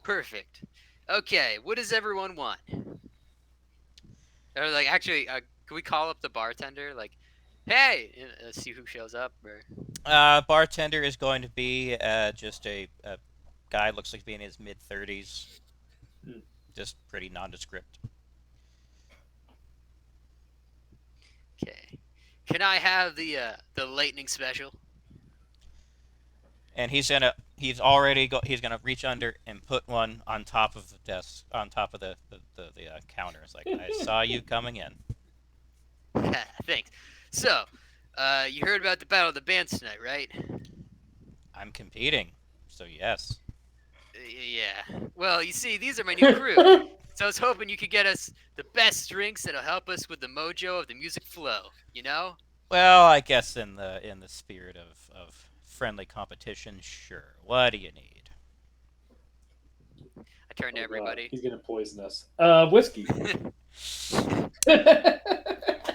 Perfect. Okay, what does everyone want? Or like, actually, can we call up the bartender? Like, hey, see who shows up. Or Bartender is going to be just a guy, looks like being in his mid 30s, Hmm. just pretty nondescript. okay, can I have the lightning special? And he's gonna reach under and put one on top of the desk, on top of the counter. It's like, I saw you coming in. Thanks. So, you heard about the Battle of the Bands tonight, right? I'm competing, so yes. Yeah. Well, you see, these are my new crew. So I was hoping you could get us the best drinks that'll help us with the mojo of the music flow. You know? Well, I guess in the spirit of friendly competition, sure. What do you need? I turned to Oh god, everybody. he's gonna poison us. Whiskey.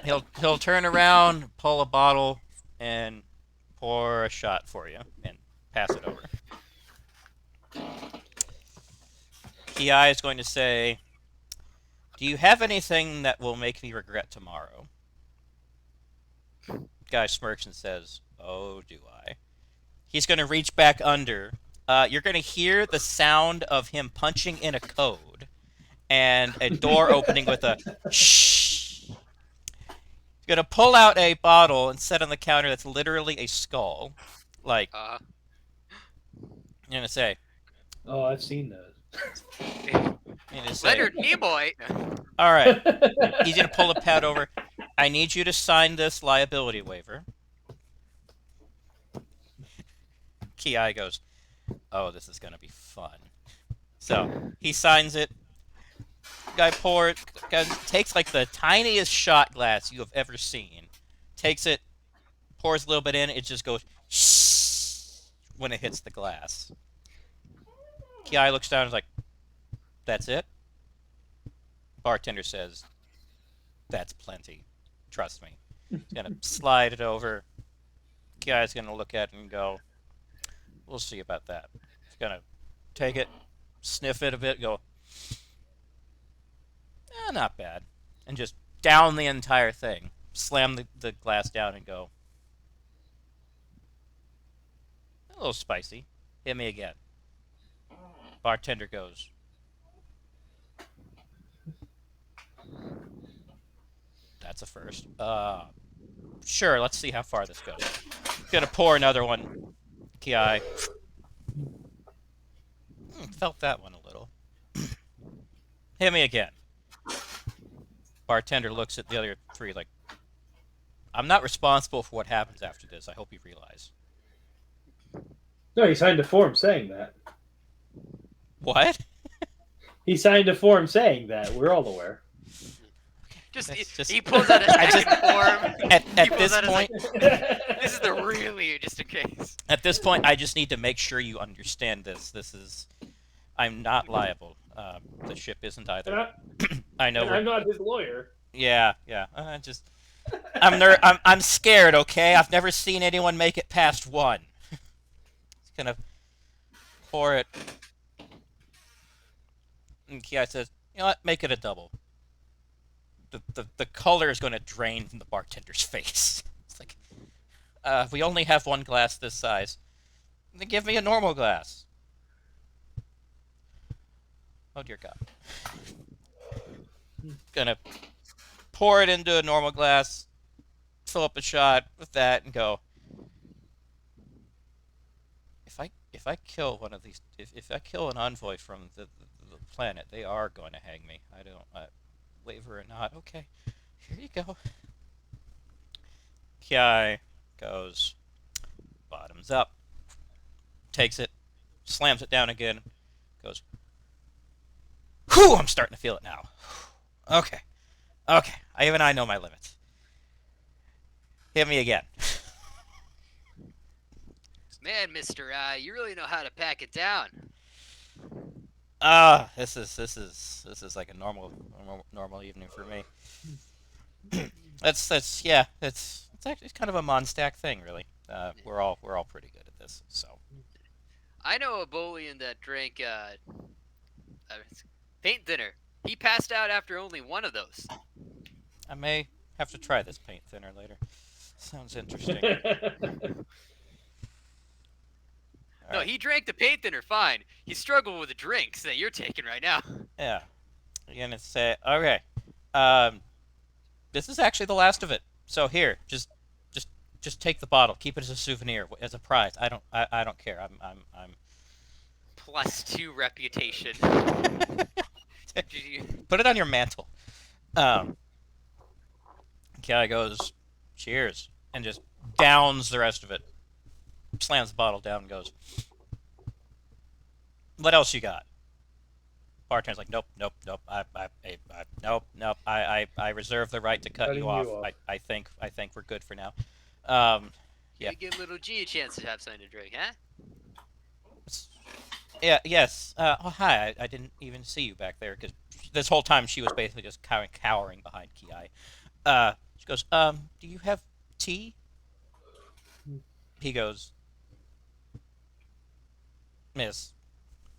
He'll turn around, pull a bottle, and pour a shot for you and pass it over. Ki is going to say, "Do you have anything that will make me regret tomorrow?" Guy smirks and says, "Oh, do I?" He's going to reach back under. You're going to hear the sound of him punching in a code and a door opening with a shh. He's going to pull out a bottle and set on the counter that's literally a skull. Like, you're going to say, Oh, I've seen those. you're going to say, Leonard Nimoy. all right. He's going to pull a pad over. I need you to sign this liability waiver. Ki goes, oh, this is going to be fun. So he signs it. Guy takes like the tiniest shot glass you have ever seen. Takes it, pours a little bit in. It just goes shh when it hits the glass. Ki looks down and is like, that's it? Bartender says, that's plenty. Trust me. He's going to slide it over. Ki's going to look at it and go, we'll see about that. He's going to take it, sniff it a bit, go, not bad. And just down the entire thing. Slam the glass down and go, a little spicy. Hit me again. Bartender goes, that's a first. Sure, let's see how far this goes. Gonna pour another one. Ki. Felt that one a little. Hit me again. Bartender looks at the other three like, I'm not responsible for what happens after this. I hope you realize. No, he signed a form saying that. What? He signed a form saying that. We're all aware. He pulls out a second form. At He pulls this out point, this is the really just in case. at this point, I just need to make sure you understand this. I'm not liable. The ship isn't either. I know. I'm not his lawyer. Yeah. I'm scared. Okay, I've never seen anyone make it past one. He's gonna pour it. And Ki says, "You know what? Make it a double." The color is going to drain from the bartender's face. It's like, we only have one glass this size. Then give me a normal glass. Oh dear God. Gonna pour it into a normal glass, fill up a shot with that, and go. If I kill one of these, if I kill an envoy from the planet, they are going to hang me. I don't. Waiver or not. Okay, here you go. Ki goes bottoms up, takes it, slams it down again, goes, whew, I'm starting to feel it now. Okay. Even I know my limits. Hit me again. Man, Mr. You really know how to pack it down. This is like a normal evening for me. It's actually kind of a Mondstack thing, really. We're all pretty good at this, so. I know a Bolian that drank paint thinner. He passed out after only one of those. I may have to try this paint thinner later. Sounds interesting. No, he drank the paint thinner fine. He struggled with the drinks that you're taking right now. Yeah. You're gonna say, okay, this is actually the last of it. So here, just take the bottle. Keep it as a souvenir, as a prize. I don't care. I'm. +2 reputation. Put it on your mantle. Guy goes, cheers, and just downs the rest of it. slams the bottle down and goes, "What else you got?" Bartender's like, "Nope, nope, nope. Nope, nope. I reserve the right to cut you Cutting off. you off. I think we're good for now." Um, yeah, You give little G a chance to have something to drink, huh? yeah, yes. Oh, hi. I didn't even see you back there because this whole time she was basically just cowering behind Ki. She goes, do you have tea? He goes, "Miss,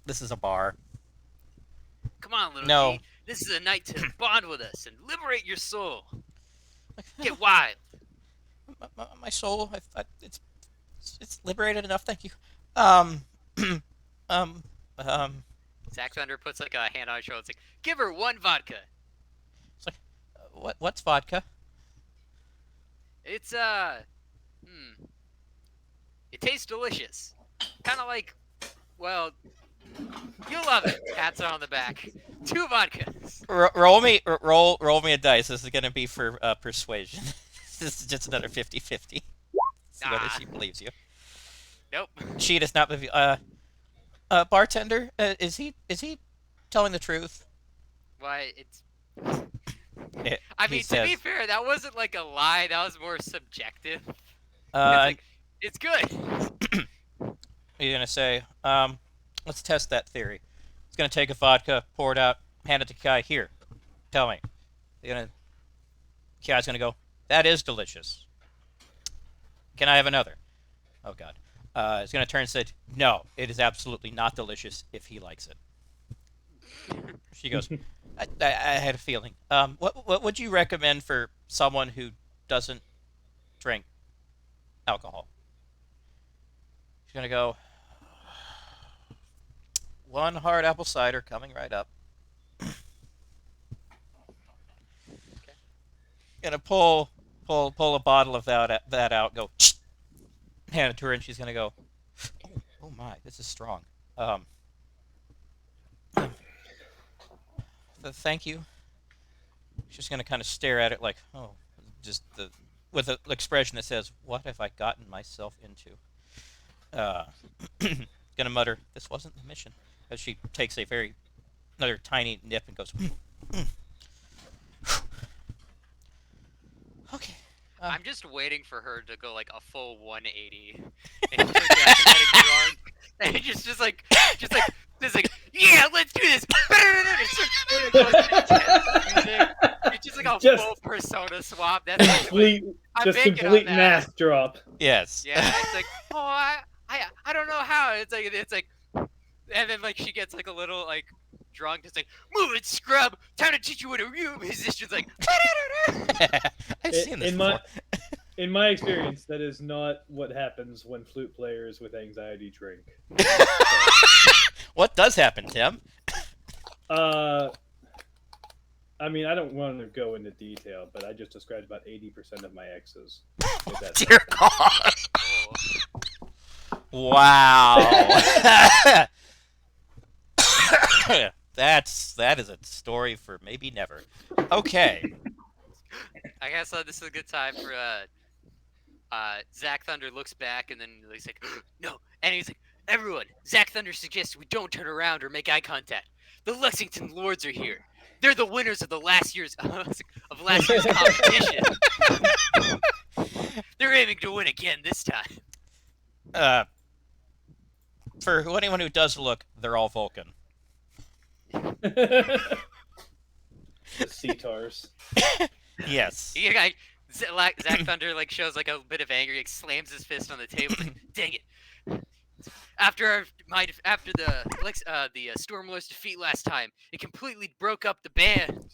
this is a bar." Come on, little No. G. This is a night to bond with us and liberate your soul. Get wild. My soul, it's liberated enough. Thank you. Um, um, um. Zack Thunder puts like a hand on his shoulder. It's like, give her one vodka. It's like, what's vodka? It's it tastes delicious. Kind of like, well, you'll love it. Pats her on the back. 2 vodkas. Roll me a dice. This is gonna be for persuasion. This is just another 50-50. See whether Ah, she believes you. nope. She does not believe you. Bartender, is he telling the truth? Why, it's. I He mean, to be says, fair, that wasn't like a lie. That was more subjective. It's uh, like, it's good. you're gonna say, let's test that theory. It's gonna take a vodka, pour it out, hand it to Kai. Here, tell me. You're gonna Kai's gonna go, that is delicious. Can I have another? Oh God. He's gonna turn and say, no, it is absolutely not delicious if he likes it. She goes, I had a feeling. What would you recommend for someone who doesn't drink alcohol? She's gonna go, one hard apple cider coming right up. Gonna pull a bottle of that out. Go hand it to her, and she's gonna go, oh my, this is strong. Um, thank you. She's gonna kind of stare at it like, oh, just with an expression that says, what have I gotten myself into? Uh, gonna mutter, this wasn't the mission, as she takes another tiny nip and goes, okay. I'm just waiting for her to go like a full 180 and start getting drunk. And just like, yeah, let's do this. It's just like a Just- full persona swap. That's like, I'm just banking on complete that. mask drop. Yes. Yeah, it's like, oh, I don't know how. It's like, and then like she gets like a little like drunk. It's like, move it, scrub. Time to teach you what a real musician's like. I've seen this in before. my in my experience, that is not what happens when flute players with anxiety drink. What does happen, Tim? I mean, I don't want to go into detail, but I just described about 80% of my exes. With that Dear stuff. God. Wow. That is a story for maybe never. Okay. I guess this is a good time for Zack Thunder looks back and then he's like, no, and he's like, everyone, Zack Thunder suggests we don't turn around or make eye contact. The Lexington Lords are here. They're the winners of last year's competition. They're aiming to win again this time. For anyone who does look, they're all Vulcan. The Cetars. Yes. Zack Thunder like shows like a bit of anger, like, slams his fist on the table, like, dang it. After the Stormlords defeat last time, it completely broke up the band.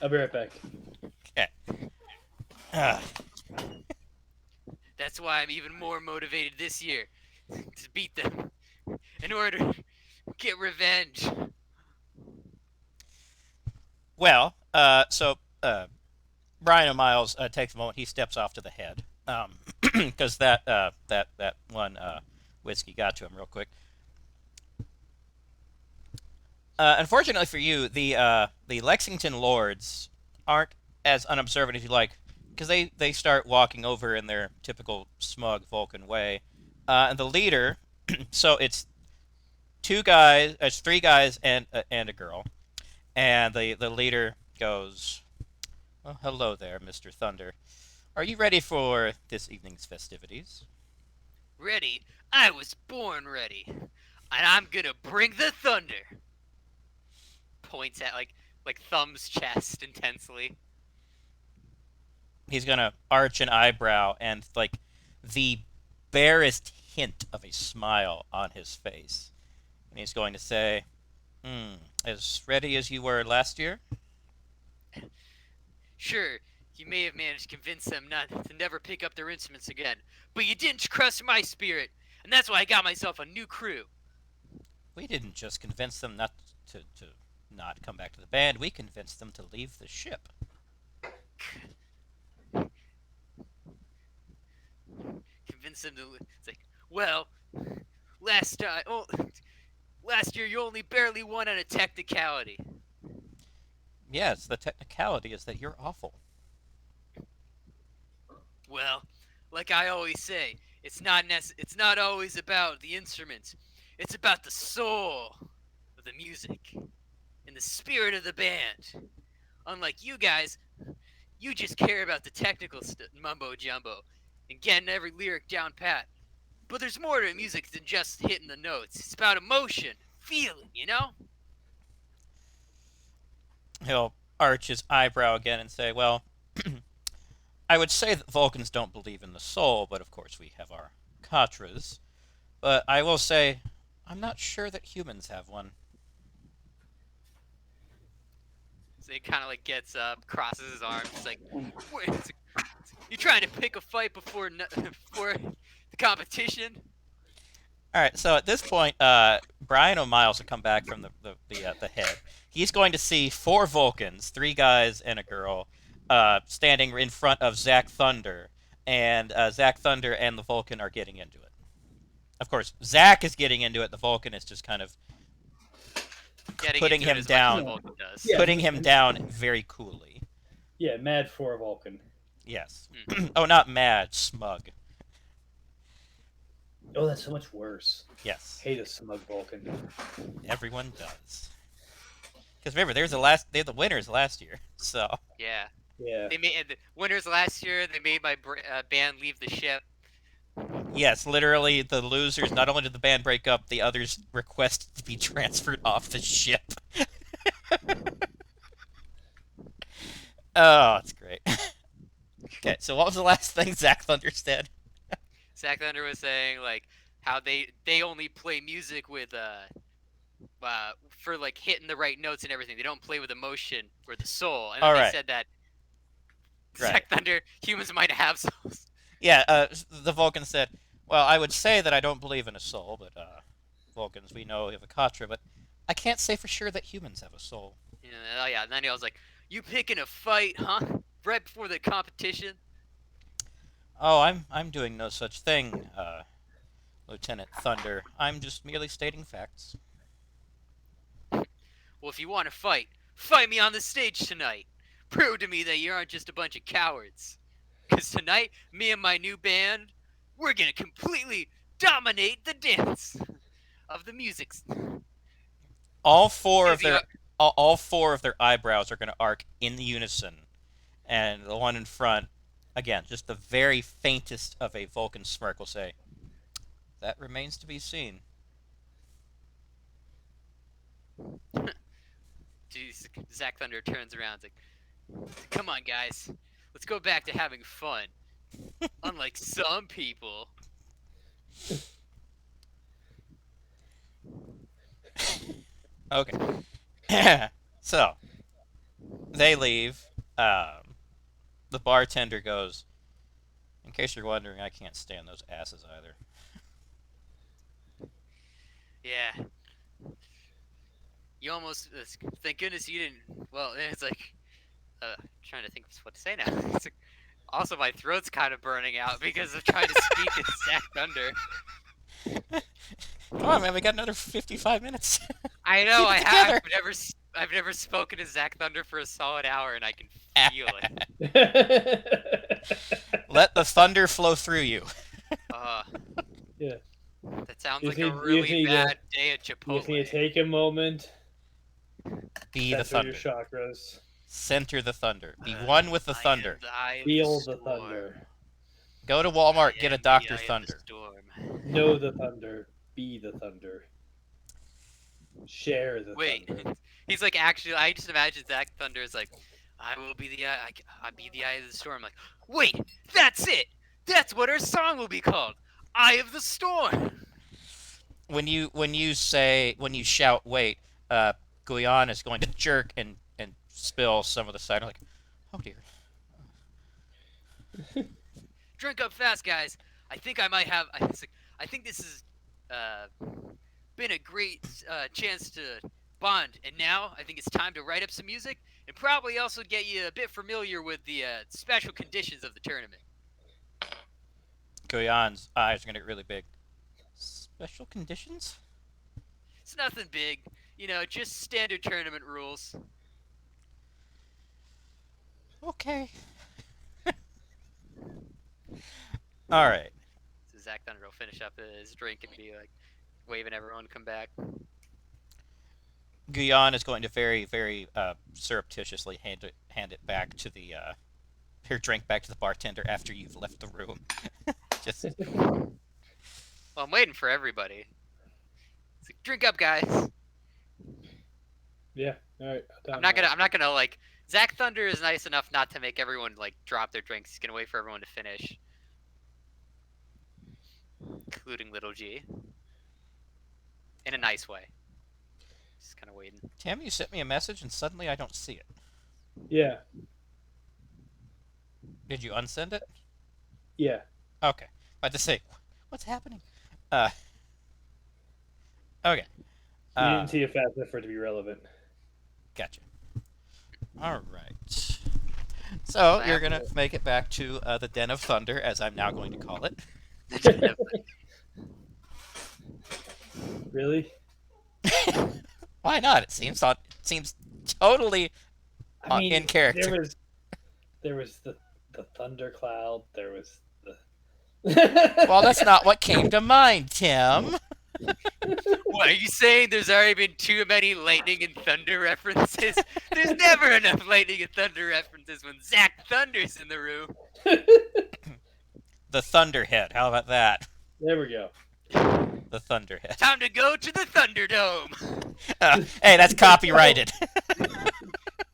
I'll be right back. Okay. That's why I'm even more motivated this year to beat them in order to get revenge. Well, Brian O'Miles takes a moment. He steps off to the head, because that one whiskey got to him real quick. Unfortunately for you, the Lexington Lords aren't as unobservant as you like. because they start walking over in their typical smug Vulcan way, and the leader. So it's 3 guys and a girl, and the leader goes, "Well, hello there, Mr. Thunder. Are you ready for this evening's festivities?" Ready? I was born ready. And I'm gonna bring the thunder. Points at like thumbs chest intensely. He's gonna arch an eyebrow and like the barest hint of a smile on his face, and he's going to say, as ready as you were last year?" Sure, you may have managed to convince them not to never pick up their instruments again, but you didn't crush my spirit, and that's why I got myself a new crew. We didn't just convince them not to not come back to the band. We convinced them to leave the ship. Convince them to. It's like, well, last year you only barely won on a technicality. Yes, the technicality is that you're awful. Well, like I always say, it's not always about the instruments. It's about the soul of the music and the spirit of the band. Unlike you guys, you just care about the technical mumbo jumbo and getting every lyric down pat. But there's more to music than just hitting the notes. It's about emotion, feeling, you know? He'll arch his eyebrow again and say, well, I would say that Vulcans don't believe in the soul, but of course we have our Katras. But I will say, I'm not sure that humans have one. So he kind of like gets up, crosses his arms. It's like, you trying to pick a fight before before the competition? All right, so at this point, Brian O'Miles will come back from the head. He's going to see 4 Vulcans, 3 guys and a girl, standing in front of Zach Thunder, and Zach Thunder and the Vulcan are getting into it. Of course, Zach is getting into it. The Vulcan is just kind of putting him down, putting him down very coolly. Yeah, mad for a Vulcan. Yes. Oh, not mad, smug. Oh, that's so much worse. Yes. Hate a smug Vulcan. Everyone does. Because remember, they're the winners last year. So. Yeah. Yeah. They made the winners last year. They made my band leave the ship. Yes, literally, the losers. Not only did the band break up, the others requested to be transferred off the ship. Oh, it's great. Okay, so what was the last thing Zach Thunder said? Zach Thunder was saying like how they only play music with for like hitting the right notes and everything. They don't play with emotion or the soul. And then they said that Zach Thunder, humans might have souls. Yeah, the Vulcan said, well, I would say that I don't believe in a soul, but Vulcans, we know we have a Katra, but I can't say for sure that humans have a soul. Yeah, oh yeah, and then he was like, you picking a fight, huh? Right before the competition? Oh, I'm doing no such thing, Lieutenant Thunder. I'm just merely stating facts. Well, if you want to fight me on the stage tonight. Prove to me that you aren't just a bunch of cowards. Because tonight, me and my new band, we're going to completely dominate the dance of the music. All four of their eyebrows are going to arc in unison, and the one in front, again, just the very faintest of a Vulcan smirk will say, "That remains to be seen." Jeez, Zach Thunder turns around, like, come on, guys, let's go back to having fun. Unlike some people. Okay. So, they leave. The bartender goes, in case you're wondering, I can't stand those asses either. Yeah. You almost, thank goodness you didn't, well, it's like, trying to think of what to say now. It's like, also, my throat's kind of burning out because of trying to speak as Zach Thunder. Come on, man, we got another 55 minutes. I know, I've never spoken to Zach Thunder for a solid hour, and I can feel it. Let the thunder flow through you. Uh, Yeah. that sounds You like just a need, you just really need to bad day at you just need to Chipotle. take a moment, Be the center your thunder. chakras, Center the thunder. Be one with the I am thunder. the eye of feel the the storm. thunder, Go to I Walmart, get a am the Dr. eye of the Thunder. storm. know the thunder, be the thunder, share the Wait, thunder. he's like actually. I just imagine Zach Thunder is like, I will be the eye. I be the eye of the storm. Like, wait, that's it. That's what our song will be called. Eye of the storm. When you shout wait, Guyan is going to jerk and spill some of the cider. Like, oh dear. Drink up fast, guys. I think I might have. I think this has been a great chance to bond, and now I think it's time to write up some music and probably also get you a bit familiar with the special conditions of the tournament. Guyan's eyes are gonna get really big. Special conditions? It's nothing big, just standard tournament rules. Okay. All right. So Zach Thunder will finish up his drink and be like waving everyone to come back. Guyan is going to very, very surreptitiously hand it back to the your drink back to the bartender after you've left the room. Just Well, I'm waiting for everybody. It's like, drink up, guys. Yeah. All right. I'm not gonna like. Zach Thunder is nice enough not to make everyone like drop their drinks. He's gonna wait for everyone to finish, including Little G, in a nice way. Just kind of waiting. Tim, you sent me a message and suddenly I don't see it. Yeah. Did you unsend it? Yeah. Okay. About to say, what's happening? Okay. You didn't see it fast enough for it to be relevant. Gotcha. All right. So you're gonna make it back to the Den of Thunder, as I'm now going to call it. Really? Why not? It seems totally I mean, in character. there was the thundercloud. There was Well, the. that's not what came to mind, Tim. What are you saying? There's already been too many lightning and thunder references. There's never enough lightning and thunder references when Zach Thunder's in the room. The Thunderhead. How about that? There we go. The Thunderhead. Time to go to the Thunderdome. Hey, that's copyrighted. I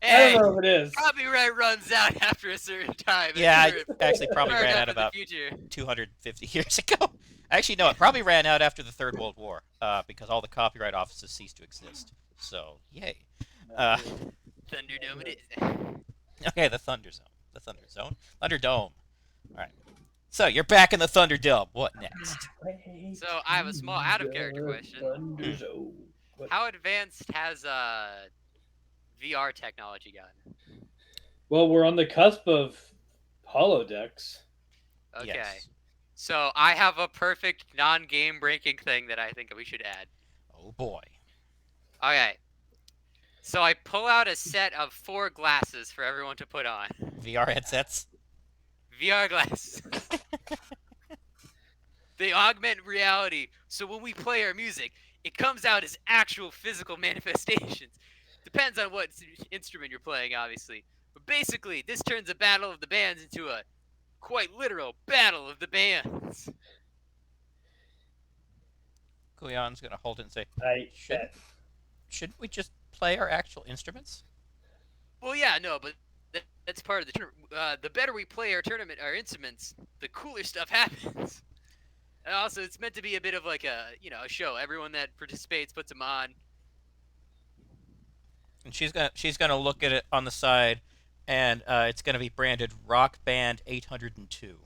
Hey, don't know if it is. copyright runs out after a certain time. Yeah, It's I actually probably far ran enough out in the about future. 250 years ago. Actually, no, it probably ran out after the Third World War because all the copyright offices ceased to exist. So, yay. Thunderdome it is. Okay, the Thunder Zone. The Thunder Zone. Thunderdome. All right. So, you're back in the Thunderdome. What next? So I have a small out-of-character question. How advanced has VR technology gotten? Well, we're on the cusp of holodecks. Okay. Yes. So I have a perfect non-game breaking thing that I think we should add. Oh, boy. Okay. So I pull out a set of 4 glasses for everyone to put on. VR headsets. VR glasses. They augment reality, so when we play our music, it comes out as actual physical manifestations. Depends on what instrument you're playing, obviously. But basically, this turns a battle of the bands into a quite literal battle of the bands. Guyan's going to hold it and say, I shouldn't we just play our actual instruments? Well, yeah, no, but that's part of the tournament. The better we play our instruments, the cooler stuff happens. And also, it's meant to be a bit of like a show. Everyone that participates puts them on. And she's gonna look at it on the side, and it's gonna be branded Rock Band 802.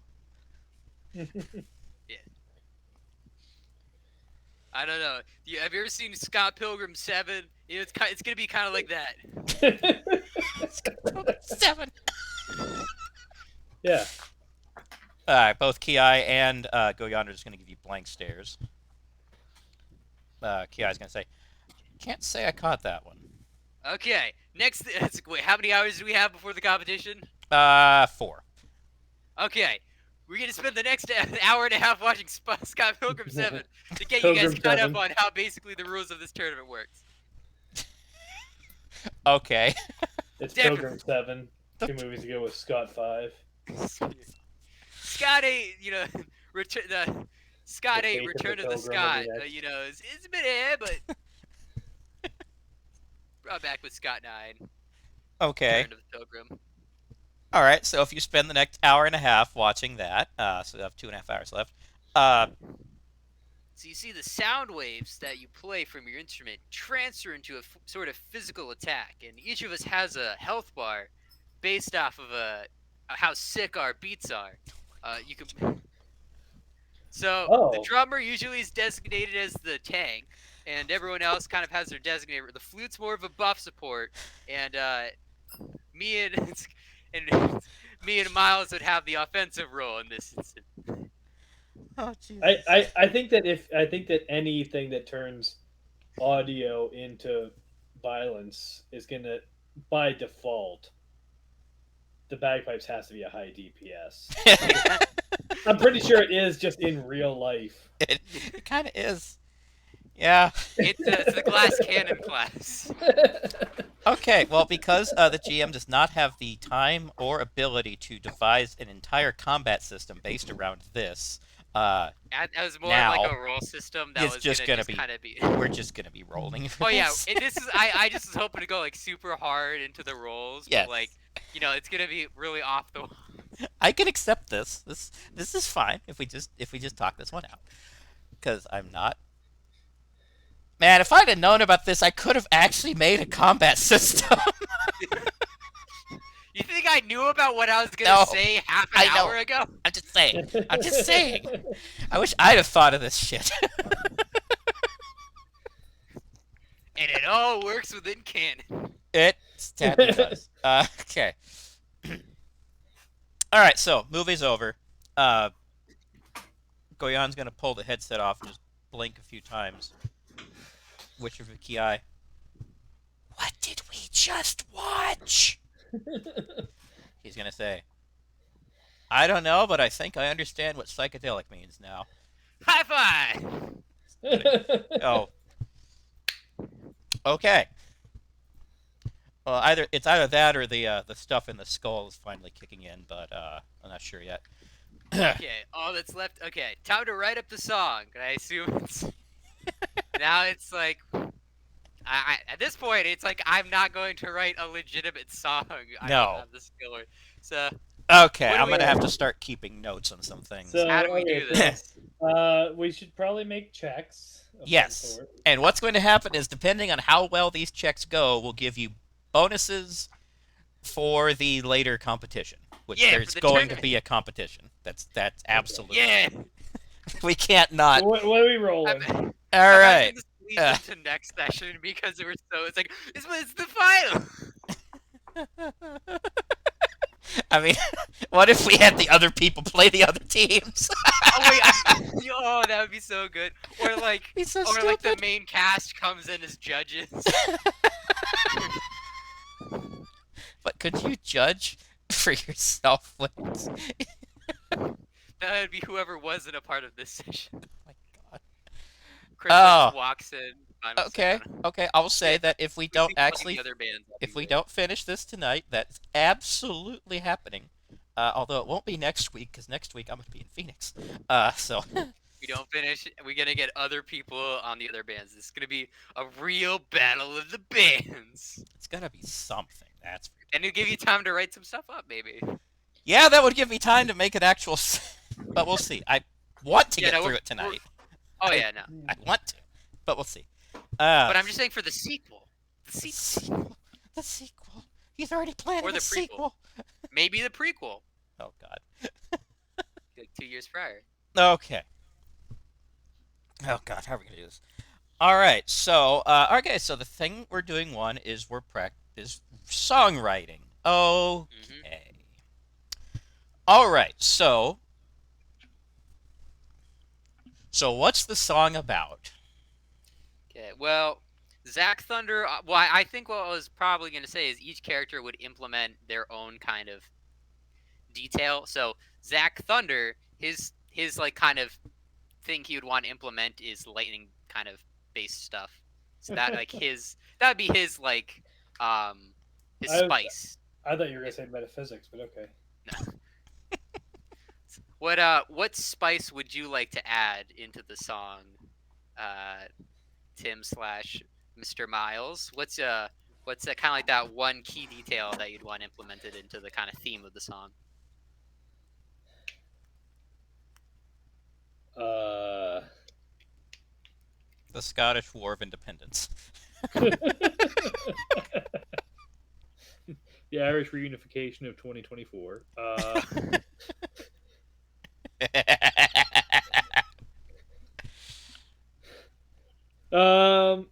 Yeah. I don't know. Have you ever seen Scott Pilgrim 7? It's gonna be kind of like that. 7. Yeah. Both Ki and Goyan are just gonna give you blank stares. Ki's gonna say, "Can't say I caught that one." Okay, next. Wait, how many hours do we have before the competition? 4. Okay, we're gonna spend the next hour and a half watching Scott Pilgrim 7 to get you guys Pilgrim caught up 7. on how basically the rules of this tournament works. Okay. It's Definitely. Pilgrim 7. 2 movies ago with Scott 5. Scott 8, return the Scott The 8, Fate of the Return of the Pilgrim will be Scott. next. It's a bit but brought back with Scott 9, Okay. Return of the Pilgrim. All right. So if you spend the next hour and a half watching that, so you have 2.5 hours left. So you see the sound waves that you play from your instrument transfer into a sort of physical attack, and each of us has a health bar based off of how sick our beats are. You can. So the Oh. drummer usually is designated as the tank, and everyone else kind of has their designator. The flute's more of a buff support, and me and and me and Miles would have the offensive role in this instance. Oh Jesus. I think that anything that turns audio into violence is gonna, by default, the bagpipes has to be a high DPS. I'm pretty sure it is just in real life. It kind of is. Yeah. It's the glass cannon class. Okay. Well, because the GM does not have the time or ability to devise an entire combat system based around this, That was more Now, like a roll system that it's was just gonna gonna be- kind of be. we're just gonna be rolling. For Oh yeah, this. and this is I just was hoping to go like super hard into the rolls, Yes. but like it's gonna be really off the wall. I can accept this. This is fine if we just talk this one out. Because I'm not. Man, if I'd have known about this, I could have actually made a combat system. You think I knew about what I was gonna No, say half I an know. hour ago? I'm just saying. I'm just saying. I wish I'd have thought of this shit. And it all works within canon. It sadly does. Okay. All right, so movie's over. Goyan's gonna pull the headset off and just blink a few times. Witcher Vicky. What did we just watch? He's gonna say, I don't know, but I think I understand what psychedelic means now. High five! Oh. Okay. Well, it's either that or the stuff in the skull is finally kicking in, but I'm not sure yet. Okay, all that's left. Okay, time to write up the song. And I assume it's now. It's like at this point, it's like I'm not going to write a legitimate song. I No. don't have the skill. So Okay, What do I'm we- gonna have to start keeping notes on some things. So, how do we okay, do this? we should probably make checks. Of some Yes. sort. And what's going to happen is, depending on how well these checks go, we'll give you bonuses for the later competition. Which Yeah, there's for the going to tournament. be a competition. That's absolutely. Yeah. We can't not. So what are we rolling? All I'm right. asking this leads into next session because it was so. It's like it's the final. I mean, what if we had the other people play the other teams? Oh wait, oh that would be so good. Or like, He's so or like the stupid. main cast comes in as judges. But could you judge for yourself? When That would be whoever wasn't a part of this session. Oh my God. Chris Oh. just walks in. final Okay. sound. Okay. I will say that if we We don't see plenty of actually, the other bands, that'd if be we great. don't finish this tonight, that's absolutely happening. Although it won't be next week, because next week I'm going to be in Phoenix. So We don't finish, we're gonna get other people on the other bands. This is gonna be a real battle of the bands. it's going to be something. That's. And it'll give you time to write some stuff up, maybe. Yeah, that would give me time to make an actual. But we'll see. I want to Yeah, get no, through we're- it tonight. Oh yeah, no. I want to, but we'll see. But I'm just saying for the sequel. The the sequel. sequel. The sequel. He's already planning Or the a prequel. sequel. Maybe the prequel. Oh God. Like 2 years prior. Okay. Oh God, how are we gonna do this? All right. So, okay. So the thing we're doing is is songwriting. Okay. All right. So what's the song about? Okay, well, Zack Thunder. Well, I think what I was probably going to say is each character would implement their own kind of detail. So Zack Thunder, his like kind of thing he would want to implement is lightning kind of based stuff. So that like that would be his like his I spice. I thought you were gonna say metaphysics, but okay. What spice would you like to add into the song, uh, Tim slash Mr. Miles? What's that kind of like that one key detail that you'd want implemented into the kind of theme of the song? Uh, The Scottish War of Independence. the Irish reunification of 2024. Um,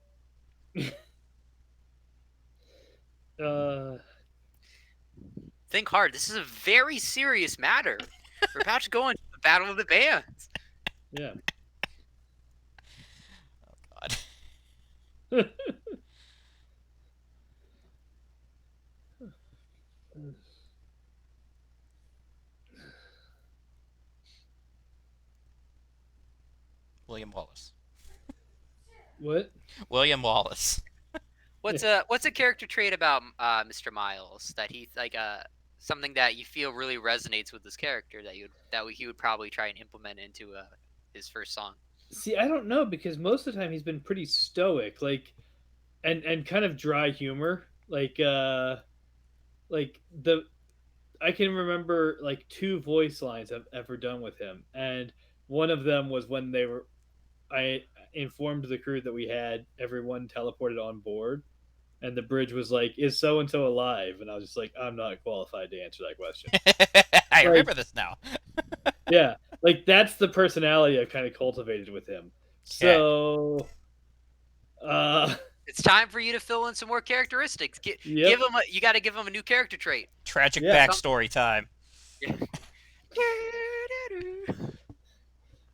uh, Think hard. This is a very serious matter. We're about to go into the Battle of the Bands. yeah. God. William Wallace. What? William Wallace. What's a character trait about Mr. Miles that he like something that you feel really resonates with this character that he would probably try and implement into his first song? See, I don't know because most of the time he's been pretty stoic, and kind of dry humor, like the I can remember like two voice lines I've ever done with him, and one of them was when I informed the crew that we had everyone teleported on board, and the bridge was like, "Is so and so alive?" And I was just like, "I'm not qualified to answer that question." I Like, remember this now. yeah, like that's the personality I've kind of cultivated with him. Okay. So, uh, It's time for you to fill in some more characteristics. yep, You got to give him a new character trait. Tragic yeah. backstory time.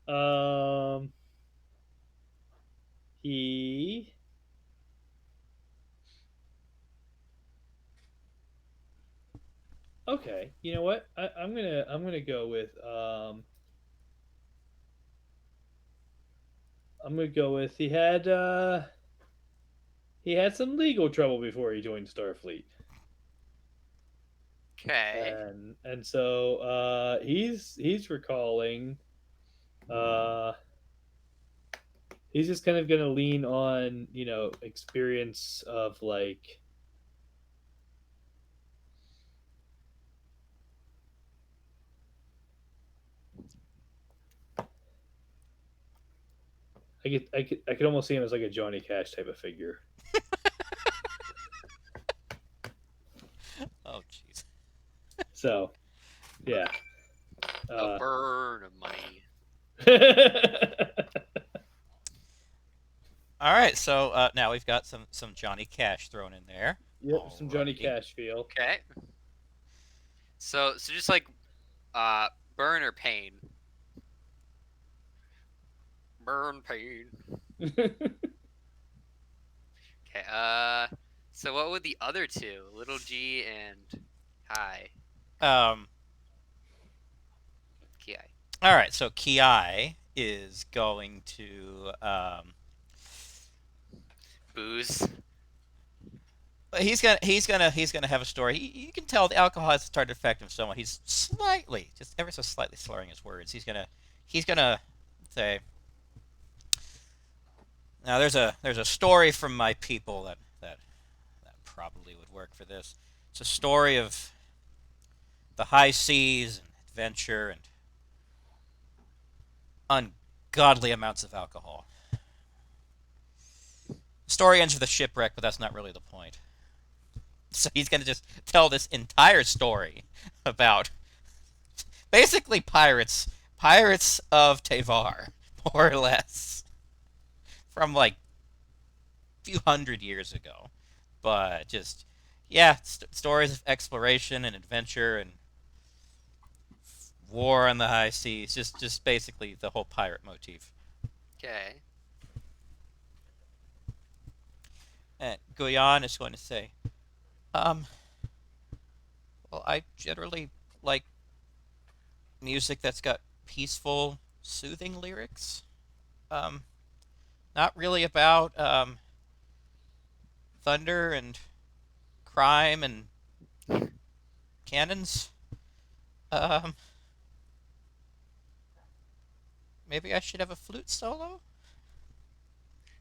Um, he okay. You know what? I'm gonna go with I'm gonna go with he had some legal trouble before he joined Starfleet. Okay. And so he's recalling uh he's just kind of gonna lean on, experience of like I could almost see him as like a Johnny Cash type of figure. Oh, jeez. So yeah. A burn of money. All right, so now we've got some Johnny Cash thrown in there. Yep, some Johnny Alrighty. Cash feel. Okay. So just like burn or pain. Burn pain. Okay. So what would the other two? Little G and Kai. Um. Ki. All right, so Ki is going to Booze. he's gonna have a story. You can tell the alcohol has started to affect him somewhat. He's slightly, just ever so slightly, slurring his words. He's gonna say, now there's a story from my people that probably would work for this. It's a story of the high seas and adventure and ungodly amounts of alcohol. The story ends with a shipwreck, but that's not really the point. So he's going to just tell this entire story about basically pirates of Tevar, more or less, from like a few hundred years ago. But just, yeah, stories of exploration and adventure and war on the high seas, just basically the whole pirate motif. Okay. And Guyan is going to say, um, well, I generally like music that's got peaceful, soothing lyrics. Um, Not really about thunder and crime and cannons. Um, Maybe I should have a flute solo.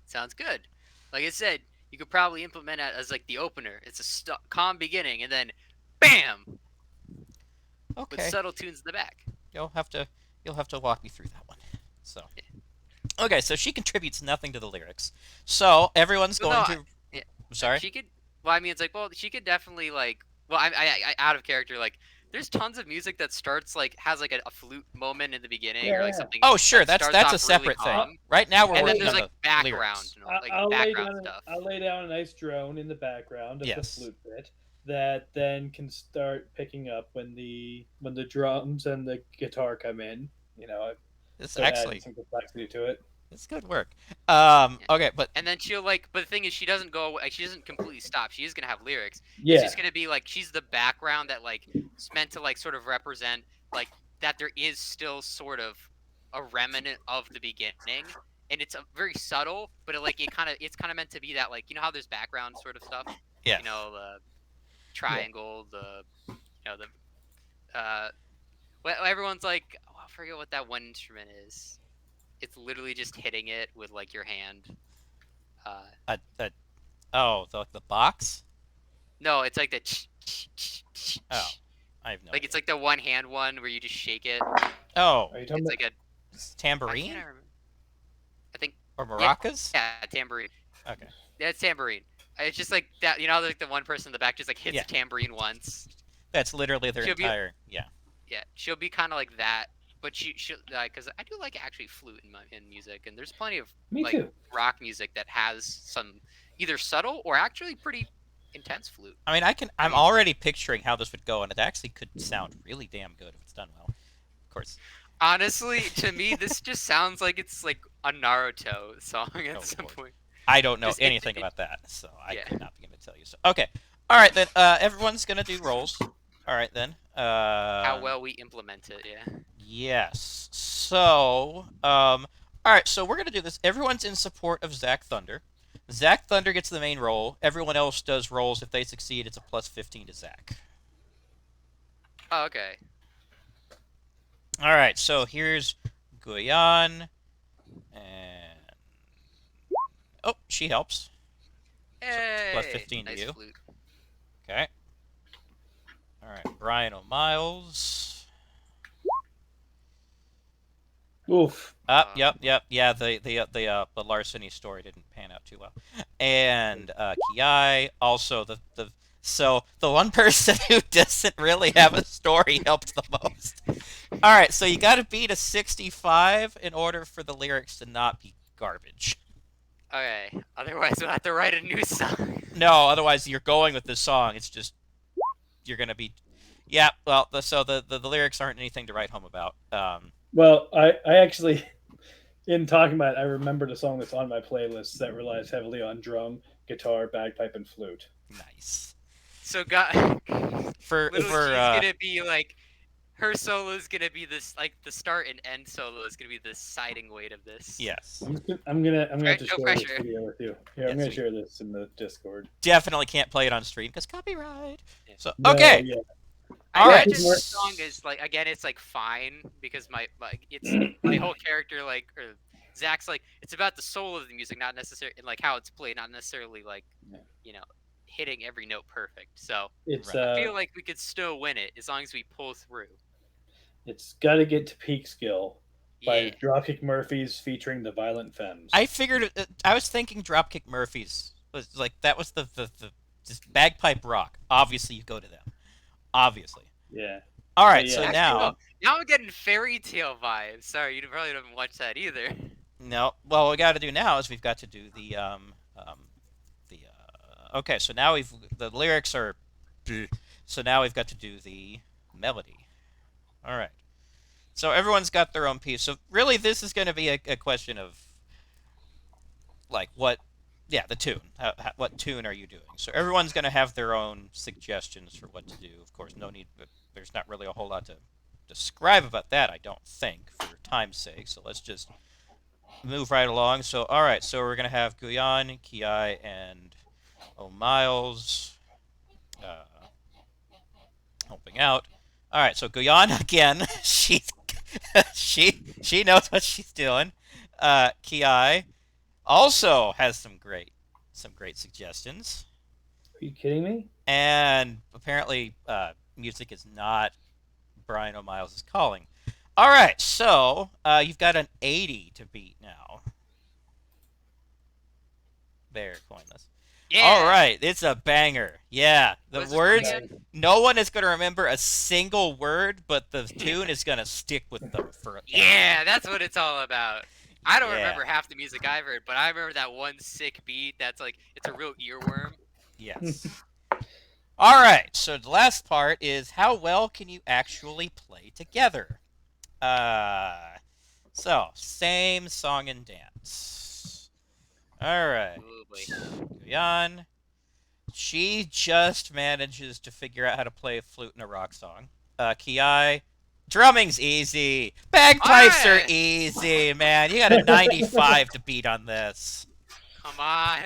Sounds good. Like I said, you could probably implement it as like the opener. It's a calm beginning, and then, bam, with Okay, subtle tunes in the back. you'll have to you'll have to walk me through that one. So okay, so she contributes nothing to the lyrics. So everyone's Well, no, going to. yeah, Sorry. she could. Well, I mean, it's like, well, she could definitely like. Well, I out of character. Like, there's tons of music that starts like has like a flute moment in the beginning or Yeah, like yeah. something Oh, sure. that That's starts that's a off really separate thing. calm, Right now we're and then working there's on like the background, lyrics. like I'll lay background down. stuff. I'll lay down a nice drone in the background of the Yes. flute bit that then can start picking up when the drums and the guitar come in. It's Start adding actually some complexity to it. it's good work. Yeah. Okay, but And then she'll like, but the thing is, she doesn't go away. She doesn't completely stop. She is gonna have lyrics. It's Yeah, just gonna be like she's the background that like is meant to like sort of represent like that there is still sort of a remnant of the beginning, and it's a, very subtle, but it's kind of meant to be that like how there's background sort of stuff. yeah. The triangle, the well, everyone's like, oh, I forget what that one instrument is. It's literally just hitting it with like your hand. Uh, A oh the box. No, it's like the Oh, I have no like it's idea. like the one hand one where you just shake it. Oh, are you talking It's about? like a I tambourine can't remember. I think or maracas? yeah, tambourine. Okay. Yeah, it's tambourine. It's just like that. Like the one person in the back just like hits Yeah. the tambourine once. That's literally their She'll be entire. Yeah. yeah, she'll be kind of like that. But she'll because I do like actually flute in music, and there's plenty of Me like too. rock music that has some either subtle or actually pretty intense flute. I mean, I'm already picturing how this would go, and it actually could sound really damn good if it's done well. Of course. Honestly, to me, this just sounds like it's like a Naruto song at Oh, some Lord. point. I don't know Just anything about that, so I yeah. could not begin to tell you. So okay. All right then. Everyone's gonna do rolls. All right then. How well we implement it, yeah. Yes. So, all right. So we're gonna do this. Everyone's in support of Zach Thunder. Zach Thunder gets the main roll. Everyone else does rolls. If they succeed, it's a plus 15 to Zach. Oh, okay. All right. So here's Guyan, and oh, she helps. Hey, plus 15 to nice you. flute. Okay. All right. Brian O'Miles. Oof. Yep. Yeah, the larceny story didn't pan out too well. And Kiai, also so the one person who doesn't really have a story helped the most. All right, so you got to beat a 65 in order for the lyrics to not be garbage. Okay, otherwise we'll have to write a new song. No, otherwise you're going with this song. It's just you're gonna be, yeah. Well, the lyrics aren't anything to write home about. Well, I actually, in talking about it, I remembered a song that's on my playlist that relies heavily on drum, guitar, bagpipe, and flute. Nice. So, For Little G's gonna be like, her solo is gonna be this like the start and end solo is gonna be the siding weight of this. yes. I'm gonna have to No share pressure. this video with you. Here, I'm Yes, gonna share this in the Discord. Definitely can't play it on stream because copyright. Yeah. So No, okay, yeah. I all right. imagine this song is like again, it's like fine because it's my whole character or Zach's like it's about the soul of the music, not necessarily and like how it's played, not necessarily like hitting every note perfect. So It's Right. I feel like we could still win it as long as we pull through. it's got to get to peak skill by Yeah. Dropkick Murphys featuring the Violent Femmes. I figured I was thinking Dropkick Murphys was like that was the just bagpipe rock. Obviously, you go to them. Obviously. Yeah. All right. Yeah. So Actually, now Now I'm getting fairy tale vibes. Sorry, you probably don't watch that either. no. Well, what we got to do now is we've got to do okay. So now the lyrics are. So now we've got to do the melody. All right. So everyone's got their own piece. So really, this is going to be a question of like what Yeah, the tune. What tune are you doing? So everyone's going to have their own suggestions for what to do. Of course, no need. There's not really a whole lot to describe about that, I don't think, for time's sake. So let's just move right along. So all right. So we're going to have Guyan, Ki, and O'Miles helping out. All right. So Guyan again. She knows what she's doing. Ki also has some great suggestions. Are you kidding me? And apparently, music is not Brian O'Miles' calling. All right, so you've got an 80 to beat now. There, coinless. Yeah. All right, it's a banger. Yeah, the What's this one words. again? No one is going to remember a single word, but the tune is going to stick with them for. Yeah, that's what it's all about. I don't Yeah. remember half the music I've heard, but I remember that one sick beat that's like, it's a real earworm. Yes. All right, so the last part is how well can you actually play together? So same song and dance. All right, Ooh, boy. Guyan. She just manages to figure out how to play a flute and a rock song. Ki, drumming's easy. Bagpipes are Alright. easy, man. You got a 95 to beat on this. Come on.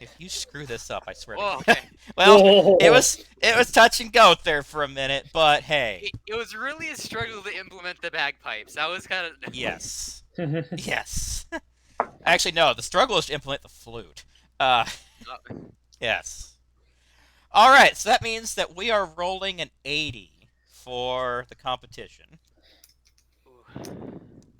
If you screw this up, I swear to Oh, God. okay. Well, Whoa. it was touch and go there for a minute, but hey, It was really a struggle to implement the bagpipes. That was kind of. yes, yes. Actually, no. The struggle is to implement the flute. Yes. All right, so that means that we are rolling an 80 for the competition.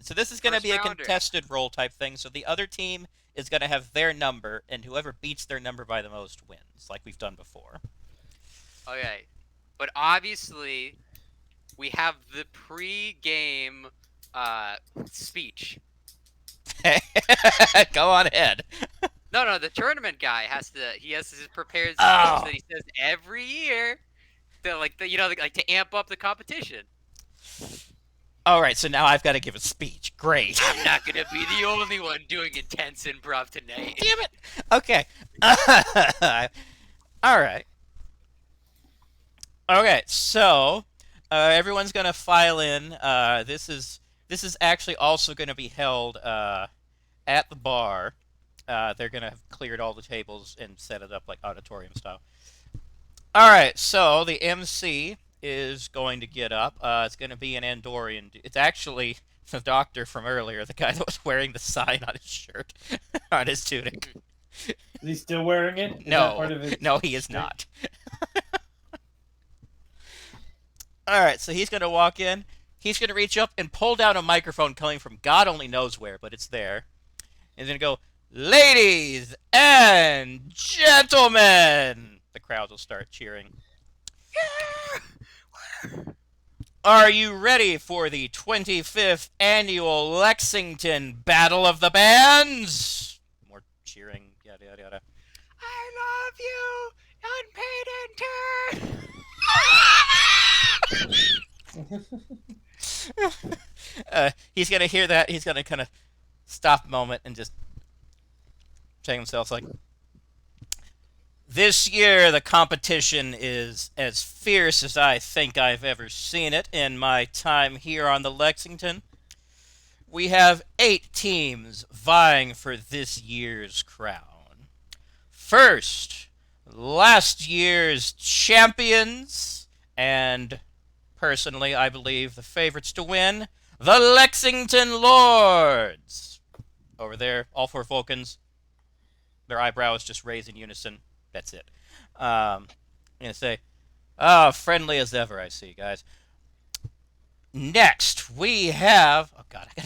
So this is going to First be a rounder. contested roll type thing. So the other team is going to have their number, and whoever beats their number by the most wins, like we've done before. Okay. But obviously, we have the pre-game speech. Go on ahead. No, the tournament guy has his prepared speech Oh. that he says every year to like to amp up the competition. All right, so now I've got to give a speech. Great. I'm not gonna be the only one doing intense improv tonight. Damn it. Okay. All right. Okay, so everyone's gonna file in. This is actually also going to be held at the bar. They're going to have cleared all the tables and set it up like auditorium style. All right, so the MC is going to get up. It's going to be an Andorian. It's actually the doctor from earlier, the guy that was wearing the sign on his shirt, on his tunic. Is he still wearing it? Is that No, part of his... no, he is not. All right, so he's going to walk in. He's going to reach up and pull down a microphone coming from God only knows where, but it's there. He's going to go, "Ladies and gentlemen!" The crowd will start cheering. Are you ready for the 25th annual Lexington Battle of the Bands? More cheering, yada, yada, yada. I love you, unpaid intern. He's going to hear that. He's going to kind of stop a moment and just check himself like, this year, the competition is as fierce as I think I've ever seen it in my time here on the Lexington. We have 8 teams vying for this year's crown. First, last year's champions, and personally, I believe the favorites to win, the Lexington Lords. Over there, all 4 Vulcans, their eyebrows just raise in unison. That's it. I'm gonna say, friendly as ever. I see, guys. Next, we have. Oh God, I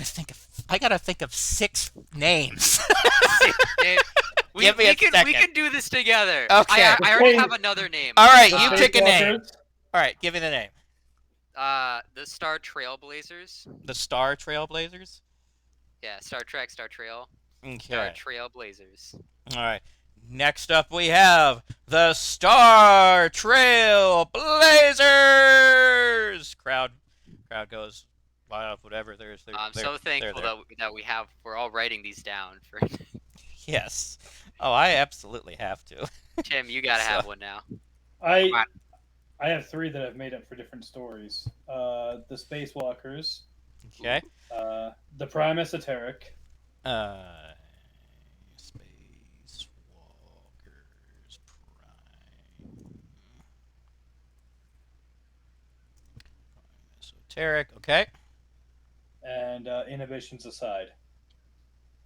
gotta think of 6 names. Give me a second. We can do this together. Okay. I already have another name. All right, The you Space pick a name. Walkers? All right, give me the name. The Star Trailblazers. The Star Trailblazers. Yeah, Star Trek, Star Trail. Okay. Star Trailblazers. All right. Next up, we have the Star Trail Blazers. Crowd goes wild. Whatever. I'm so thankful that we're all writing these down for. Yes. Oh, I absolutely have to. Tim, you gotta So, have one now. I Come on. I have three that I've made up for different stories. The Spacewalkers, okay. the Prime Esoteric, Uh, Space Walkers Prime. Esoteric. Okay. and Inhibitions Aside.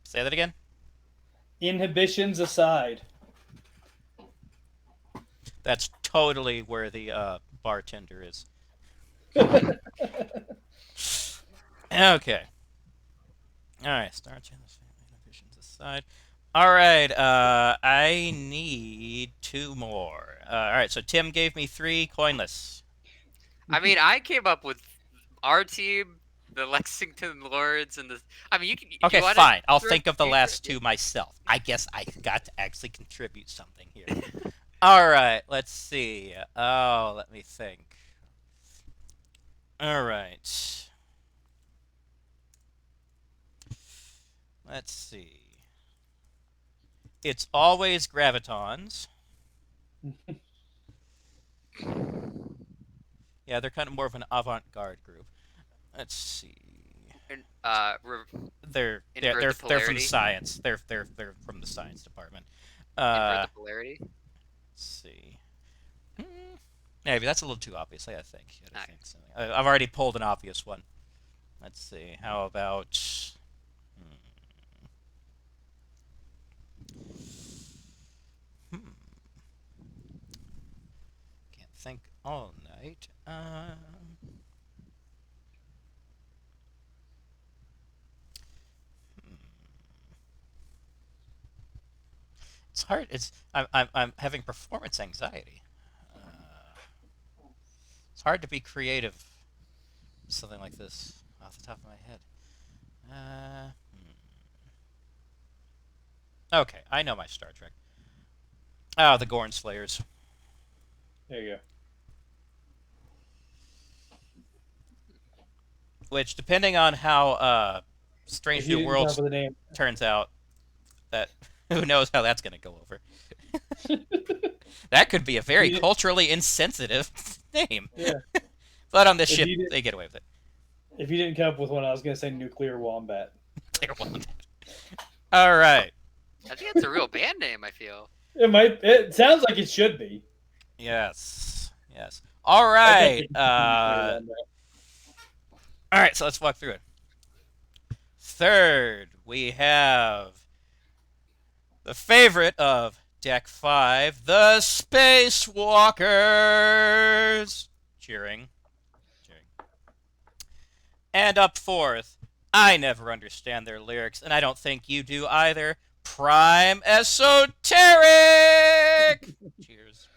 Say that again. Inhibitions Aside. That's totally where the bartender is. Okay. All right. Star Channel's inhibitions aside. All right. I need two more. All right. So Tim gave me three coinless. I mean, I came up with our team, the Lexington Lords, and the. I mean, you can. Do Okay, you want to? fine. I'll think of the last two myself. I guess I got to actually contribute something here. All right. Let's see. Oh, let me think. All right. Let's see. It's always gravitons. Yeah, they're kind of more of an avant-garde group. Let's see. And, They're invert the they're from polarity. science. They're from the science department. Invert Uh, the polarity. let's see. Maybe that's a little too obvious. I think. I Okay. think something. I've already pulled an obvious one. Let's see. How about? Hmm. Can't think all night. It's hard. I'm having performance anxiety. It's hard to be creative. With something like this off the top of my head. Okay, I know my Star Trek. Oh, the Gorn Slayers. There you go. Which, depending on how If Strange you New didn't come up Worlds with a name, turns out, that who knows how that's going to go over. That could be a very you, culturally insensitive name. yeah. But on this If ship, you did, they get away with it. if you didn't come up with one, I was gonna say Nuclear Wombat. They're wanted. All right. I think it's a real band name. I feel. It might. It sounds like it should be. Yes. Yes. All I think right. it could be Nuclear Wombat. All right. So let's walk through it. Third, we have the favorite of Deck 5, the Spacewalkers. Cheering. Cheering. And up fourth, I never understand their lyrics, and I don't think you do either. Prime Esoteric! Cheers.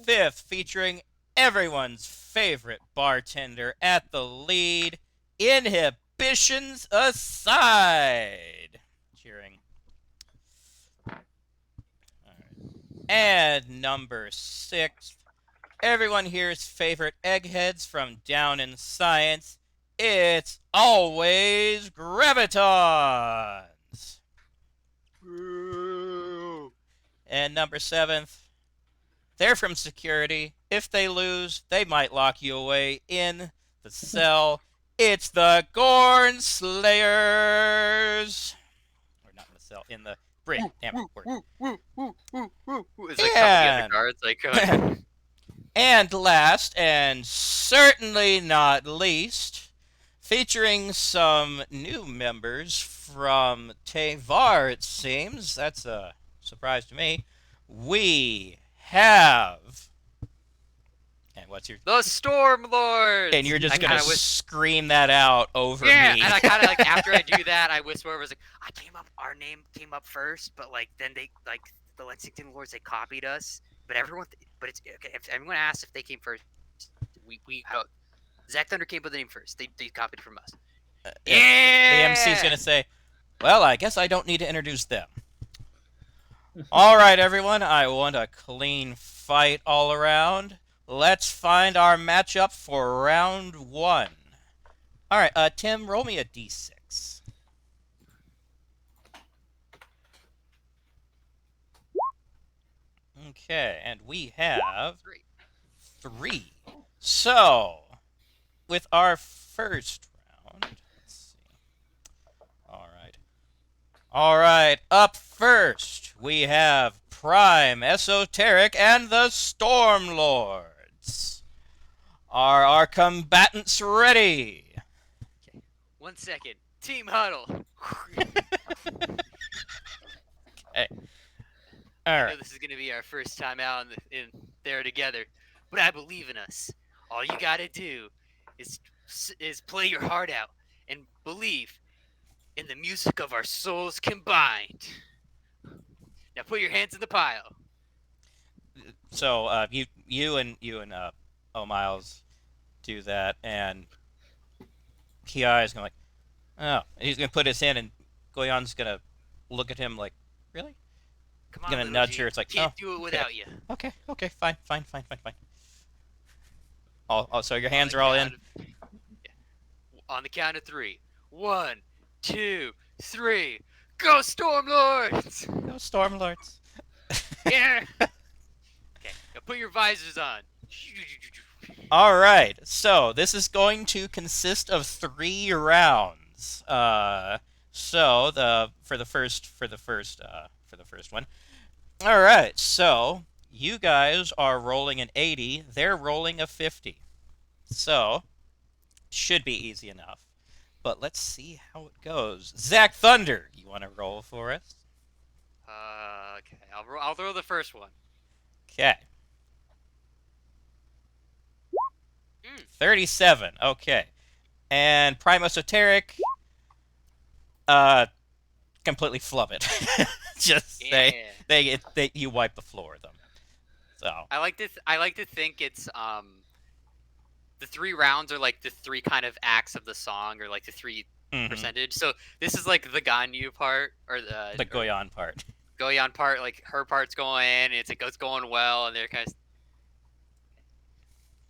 Fifth, featuring everyone's favorite bartender at the lead, Inhibitions Aside. Cheering. All right. And number six, everyone here's favorite eggheads from down in science. It's always gravitons. And number seventh, they're from security. If they lose, they might lock you away in the cell. It's the Gorn Slayers. Or not in the cell, in the brig. Damn it. Word. It's like a couple of the other And cards. Like, and last, and certainly not least, featuring some new members from Tevar, it seems. That's a surprise to me. We have. And what's your. the Stormlords. And you're just I going to kind of scream that out over Yeah, me. and I kind of like after I do that, I whisper over. I was like, our name came up first, but like then they like the Lexington Lords they copied us, but everyone, but it's okay. If everyone asks if they came first, we go. Zack Thunder came with the name first. They copied from us. The MC's going to say, well, I guess I don't need to introduce them. All right, everyone. I want a clean fight all around. Let's find our matchup for round one. All right, Tim, roll me a d6. Okay, and we have Great. 3. So, with our first round, let's see. All right. All right, up first, we have Prime, Esoteric, and the Stormlords. Are our combatants ready? Okay. 1 second. Team huddle. Okay. All I right. know this is gonna be our first time out in there together, but I believe in us. All you gotta do is play your heart out and believe in the music of our souls combined. Now put your hands in the pile. So, you and O Miles do that, and Ki is gonna like, oh, and he's gonna put his hand, and Goyon's gonna look at him like, really? Come on, Gonna little nudge G. her. It's like, Can't oh, do it okay, without you. okay, fine. So your On hands the are all in. count of, on the count of 3. 1, 2, 3. Go Stormlords! Go Stormlords. Yeah. Okay. Now put your visors on. All right. So this is going to consist of 3 rounds. So the for the first one. All right. So you guys are rolling an 80. They're rolling a 50. So should be easy enough. But let's see how it goes. Zach Thunder, you want to roll for us? Okay. I'll throw the first one. Okay. Mm. 37. Okay. And Prime Esoteric, uh, completely flub it. Just Yeah. you wipe the floor with them. So I like to think it's the 3 rounds are like the 3 kind of acts of the song, or like the 3 mhm, percentage. So this is like the Ganyu part, or the or Goyon part. Goyan part. Like her part's going, and it's going well, and they're kind of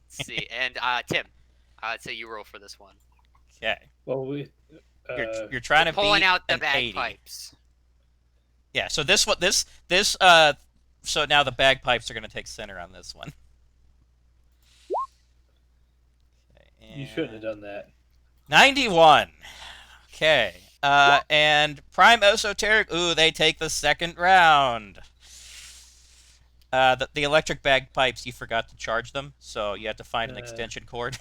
see. And Tim, I'd say you roll for this one. Okay. Well, we. You're trying We're to pulling beat out the an 80. bagpipes. Yeah. So this one this so now the bagpipes are going to take center on this one. Okay, You shouldn't have done that. 91. Okay. And Prime Esoteric, ooh, they take the second round. The electric bagpipes, you forgot to charge them, so you had to find an extension cord.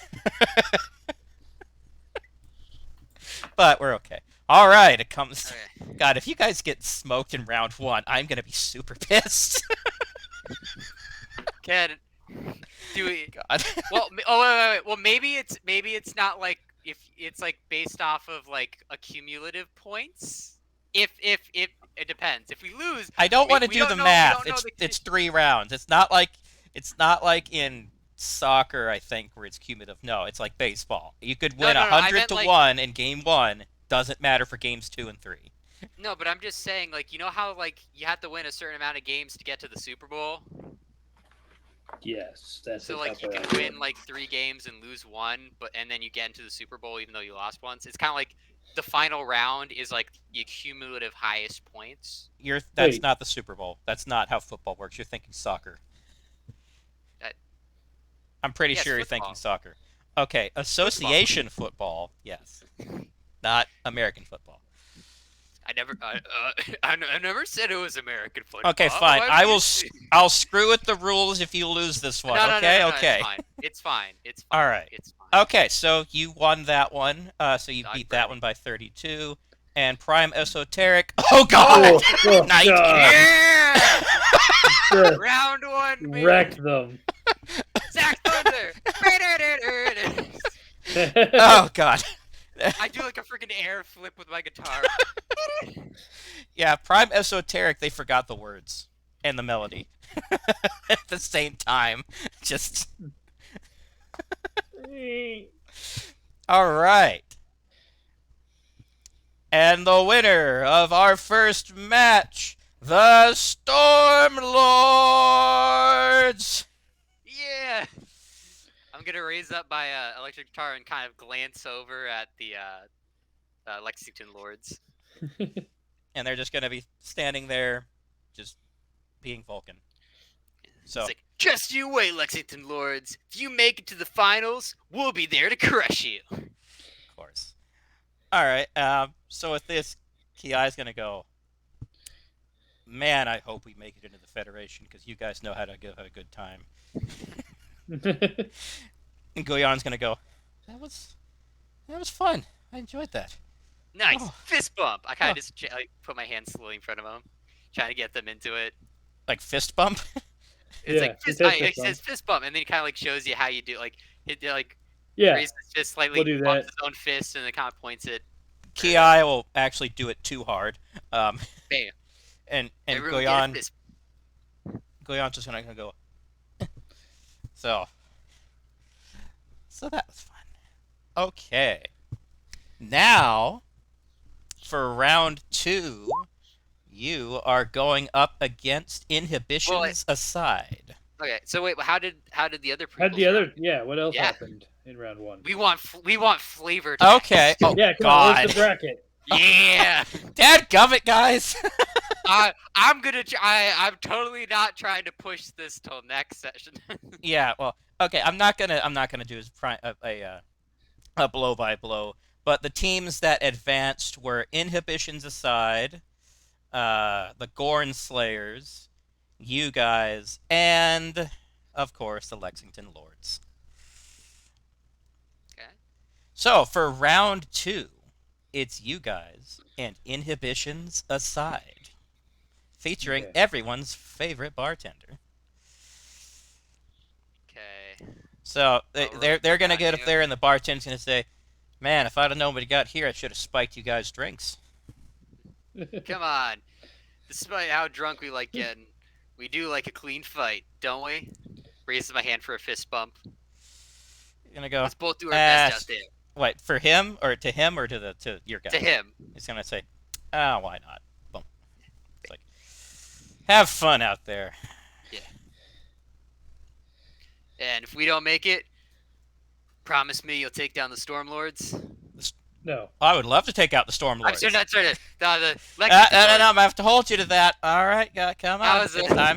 But we're okay. All right, it comes. Okay. God, if you guys get smoked in round 1, I'm gonna be super pissed. Ken, do we? God. Well, wait. Well, maybe it's not like if it's like based off of like accumulative points. If it depends. If we lose, I don't want to we do don't the know- we math. don't know the- It's 3 rounds. It's not like in soccer, I think, where it's cumulative. No, it's like baseball. You could win No, I 100 meant, to like- 1 in game 1. Doesn't matter for games 2 and 3. No, but I'm just saying, like, you know how like you have to win a certain amount of games to get to the Super Bowl. Yes, that's So the like you upper can end. win like 3 games and lose 1, and then you get into the Super Bowl even though you lost once. It's kind of like the final round is like the cumulative highest points. That's Wait. not the Super Bowl. That's not how football works. You're thinking soccer. That- I'm pretty Yes, sure you're football. thinking soccer. Okay, association football, yes. Not American football. I never said it was American football. Okay, fine. Why would you I'll screw with the rules if you lose this one. No, Okay, no, okay. It's fine. It's fine. All right. It's fine. Okay, so you won that one. So you Dog beat that Brady. one by 32. And Prime Esoteric. Oh God! Oh, 19. God. Yeah! Just Round 1, baby. wrecked them. Zach Thunder. Oh God! I do like a freaking air flip with my guitar. Yeah, Prime Esoteric. They forgot the words and the melody at the same time. Just all right. And the winner of our first match, the Stormlords. Yeah. I'm gonna raise up my electric guitar and kind of glance over at the Lexington Lords. And they're just going to be standing there, just being Vulcan. So, It's like, just you wait, Lexington Lords. If you make it to the finals, we'll be there to crush you. of course. All right. So with this, Kiai's gonna go. Man, I hope we make it into the Federation because you guys know how to have a good time. And Goyon's gonna go. That was fun. I enjoyed that. Nice. Oh. Fist bump. I kind Oh. of just like, put my hand slowly in front of him, trying to get them into it. Like fist bump. It's Yeah, like he fist, says it fist says bump. fist bump, and then he kind of like shows you how you do like Yeah, raises his fist slightly, we'll do bumps that. his own fist, and then kind of points it. Kiai will actually do it too hard. Bam. And Everyone get a fist. Goyon's just gonna go. So that was fun. Okay. Now, for round 2, you are going up against inhibitions aside. Okay, so wait, how did the other Had prequels the other, run? yeah. What else Yeah. happened in round 1? We want flavor. Okay. Oh Yeah, come on. God. Where's the bracket? Yeah. Dadgummit, guys. I'm gonna try. I'm totally not trying to push this till next session. Yeah. Well. Okay. I'm not gonna do a blow by blow. But the teams that advanced were inhibitions aside, the Gorn Slayers, you guys, and of course the Lexington Lords. Okay. So for round 2, it's you guys and inhibitions aside, featuring Okay. everyone's favorite bartender. Okay. So they're gonna get up you. there, and the bartender's gonna say, "Man, if I'd have known what he got here, I should have spiked you guys' drinks." Come on. Despite how drunk we like getting, we do like a clean fight, don't we? Raises my hand for a fist bump. You're gonna go. Let's both do our best out there. What, for him or to your guy? To him. He's gonna say, "Ah, why not?" Boom. It's like, have fun out there. And if we don't make it, promise me you'll take down the Stormlords. No. I would love to take out the I'm Stormlords. sorry, not sorry. The No, Lexington. I have to hold you to that. All right, come That on. was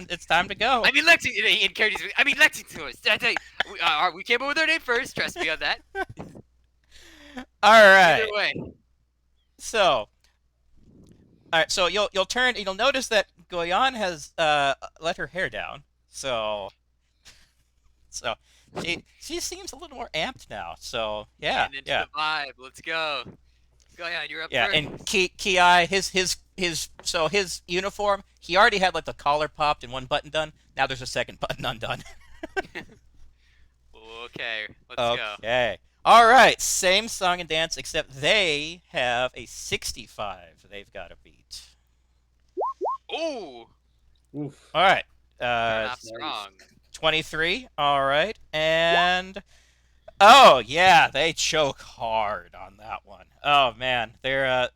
It's time to go. I mean Lexington. In Cody's, I mean Lexington. Did I tell you? We came up with our name first. Trust me on that. All right. Either way. So, all right. So you'll turn. You'll notice that Goyan has let her hair down. So she seems a little more amped now. So yeah, Getting into the vibe. Let's go. Go on, you're up first. And Kiai, his uniform, he already had like the collar popped and one button done. Now there's a second button undone. Okay, let's go. Okay. All right, same song and dance, except they have a 65 they've got to beat. Ooh. Oof. All right. Starting off strong. 23. All right. And oh, yeah, they choke hard on that one. Oh man, their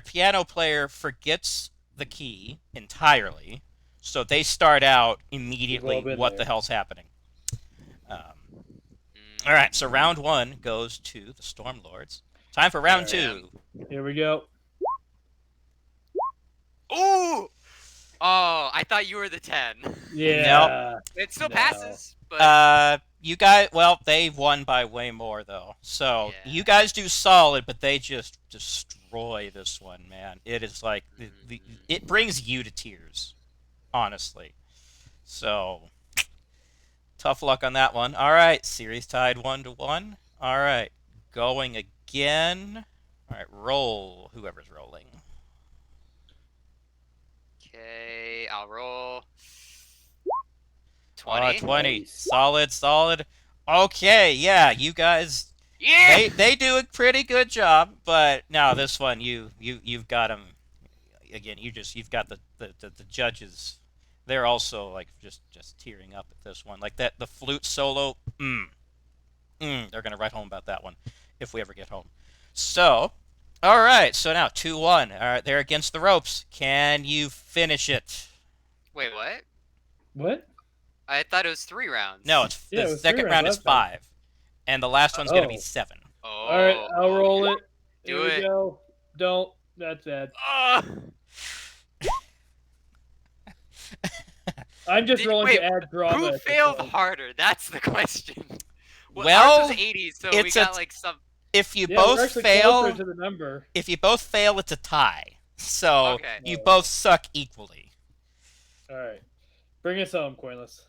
piano player forgets the key entirely. So they start out immediately, what the hell's happening? All right, so round 1 goes to the Stormlords. Time for round 2. Here we go. Ooh! Oh, I thought you were the 10. Yeah. Nope. It still passes, but You guys, well, they've won by way more though. So Yeah. you guys do solid, but they just destroy this one, man. It is like it brings you to tears, honestly. So tough luck on that one. All right, series tied 1-1. All right, going again. All right, roll whoever's rolling. okay, I'll roll. 20. 20. Nice. Solid. Okay, yeah, you guys. Yeah. They do a pretty good job, but now this one you've got them again. You've got the judges. They're also like just tearing up at this one. Like the flute solo. They're gonna write home about that one if we ever get home. So, all right. So now 2-1. All right, they're against the ropes. Can you finish it? Wait, what? What? I thought it was 3 rounds. No, it's Yeah, it the was second 3 round rounds is last time. 5, and the last one's gonna be Oh. 7. Oh. All right, I'll roll it. Do Here it. we go. Don't. That's bad. I'm just rolling wait, to add drama. who at this failed point. harder? That's the question. Well, ours was 80, so we it's got like some. if you Yeah, we're both actually fail, closer to the number. if you both fail, it's a tie. So Okay. you both suck equally. All right, bring us home, Coinless.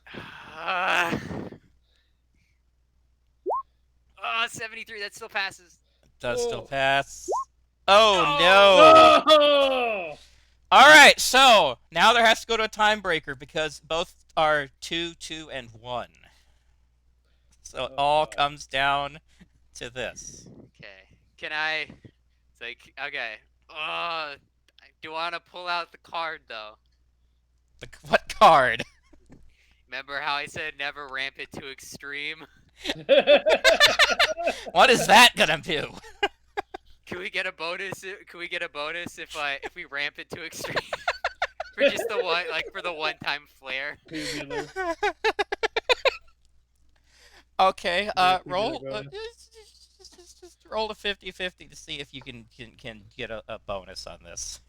73. That still passes. Does still Oh. pass. Oh No! no! No! All right, so now there has to go to a tiebreaker because both are 2, 2, and 1. So it all God. comes down to this. Okay. Can I? It's like okay. I do want to pull out the card though. What card? Remember how I said never ramp it to extreme? What is that gonna do? Can we get a bonus? Can we get a bonus if we ramp it to extreme? For just the one, like for the one-time flare. Tubular. Okay, Yeah, roll. tubular bonus. Just roll a 50-50 to see if you can get a bonus on this.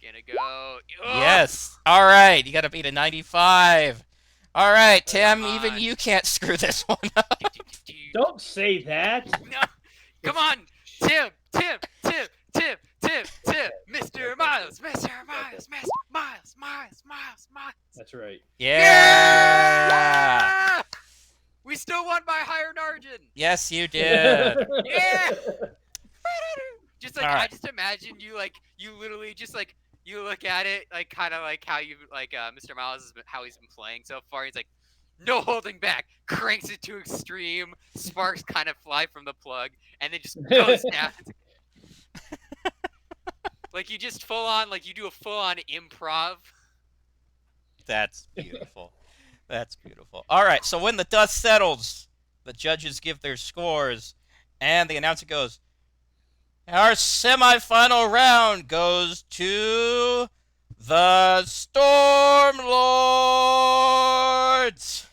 Gonna go. Oh! Yes. All right, you got to beat a 95. All right, Tim. Come Even on. you can't screw this one up. Don't say that. No! Come on, Tim, Mr. Miles, Miles. That's right. Yeah. We still won by higher margin. Yes, you did. Yeah. Just like All right. I just imagine you like you literally just like you look at it like kind of like how you like Mr. Miles has been, how he's been playing so far. He's like no holding back, cranks it to extreme, sparks kind of fly from the plug, and then just goes down. Like you just full on like you do a full on improv. That's beautiful. That's beautiful. All right, so when the dust settles, the judges give their scores, and the announcer goes, our semifinal round goes to the Stormlords.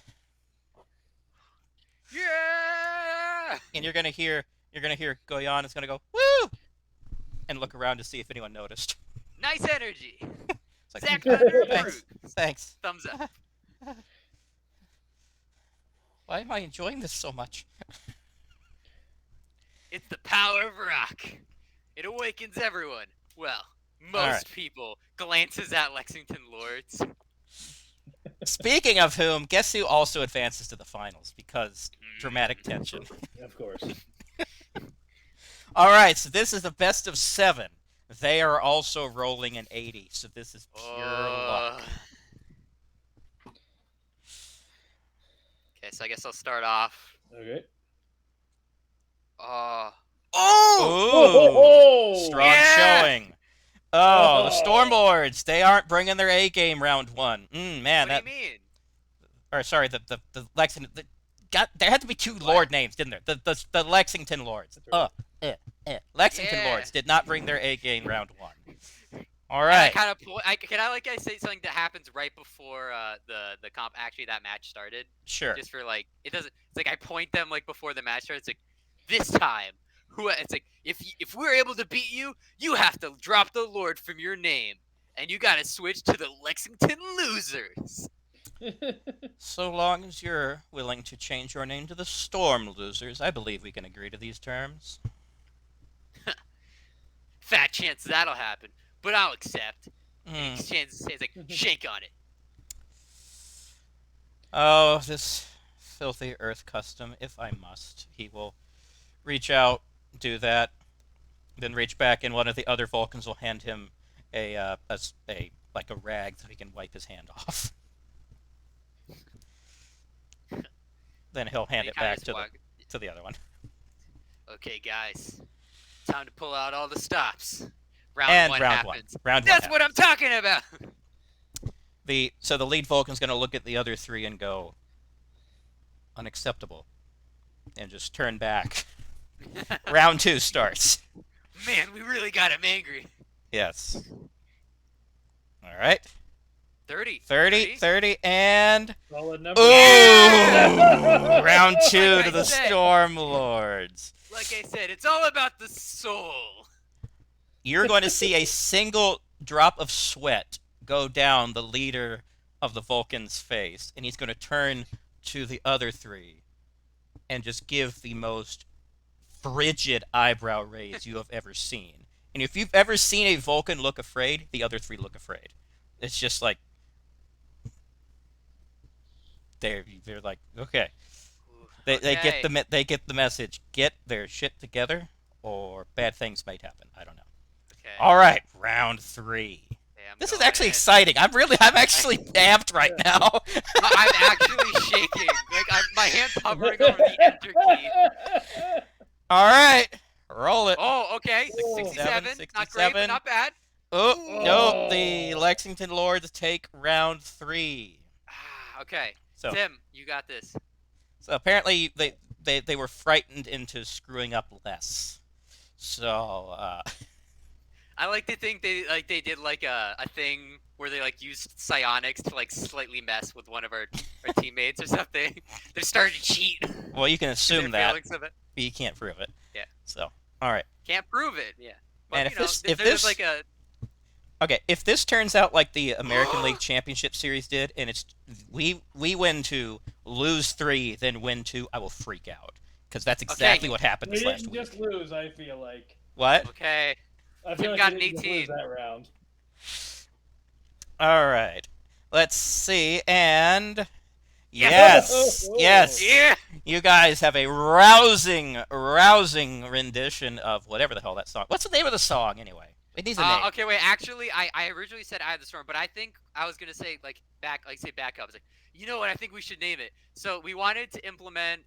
Yeah. And you're gonna hear Goyan is gonna go woo, and look around to see if anyone noticed. Nice energy. It's like, Zach Thunder thanks, approves. thanks. Thumbs up. Why am I enjoying this so much? It's the power of rock. It awakens everyone. Well, most right. people. Glances at Lexington Lords. Speaking of whom, guess who also advances to the finals because dramatic tension. Of course. All right, so this is the best of 7. They are also rolling an 80, so this is pure luck. Okay, so I guess I'll start off. Okay. Oh! Ooh, strong Yeah! showing. Oh, the Stormlords, they aren't bringing their A game round 1. Man, What do you mean? Or sorry, the Lexington. There had to be 2 Lord names, didn't there? The Lexington Lords. Right. Lexington Yeah. Lords did not bring their A game round 1. All And right. I say something that happens right before the comp actually that match started. Sure. Just for like it doesn't. It's like I point them like before the match starts. It's like this time. It's like if we're able to beat you, you have to drop the Lord from your name, and you gotta switch to the Lexington Losers. So long as you're willing to change your name to the Storm Losers, I believe we can agree to these terms. Fat chance that'll happen, but I'll accept. Hmm. And he stands like shake on it. Oh, this filthy Earth custom, if I must. He will reach out, do that, then reach back, and one of the other Vulcans will hand him a rag so he can wipe his hand off. Then he'll hand it back to the other one. Okay, guys, time to pull out all the stops. Round one happens. Round That's one what I'm talking about. So the lead Vulcan's going to look at the other 3 and go, unacceptable, and just turn back. Round 2 starts. Man, we really got him angry. Yes. All right. 30. 30, and... Solid number. Ooh! Yeah! Round 2 Like to I the said. Stormlords. Like I said, it's all about the soul. You're going to see a single drop of sweat go down the leader of the Vulcan's face, and he's going to turn to the other three and just give the most frigid eyebrow raise you have ever seen. And if you've ever seen a Vulcan look afraid, the other three look afraid. It's just like they're like, okay. They get Okay. they get the message. Get their shit together, or bad things might happen. I don't know. Okay. All right, round 3. Okay, I'm This is going actually in. exciting. I'm actually amped right now. I'm actually shaking. Like my hand's hovering over the enter key. All right, roll it. Oh, okay. Whoa. 67. 67. Not great, but not bad. Oh, no, the Oh. Lexington Lords take round 3. Okay. So, Tim, you got this. so apparently they were frightened into screwing up less. So, I like to think they did like a thing where they like used psionics to like slightly mess with one of our teammates or something. They started to cheat. well, you can assume that, Feelings of it. but you can't prove it. Yeah. So, all right. Can't prove it. Yeah. But And you know, if there's this like a okay, if this turns out like the American League Championship Series did, and it's we win 2, lose 3, then win 2, I will freak out because that's exactly what happened We this last didn't week. just lose, I feel like. What? okay. I Tim feel like got we an didn't just 18. lose that round. All right. Let's see. And yes, yes. Yeah. You guys have a rousing rendition of whatever the hell that song. What's the name of the song anyway? It needs a name. Okay, wait. Actually, I originally said "Eye of the Storm," but I think I was gonna say back up. I was like, you know what? I think we should name it. So we wanted to implement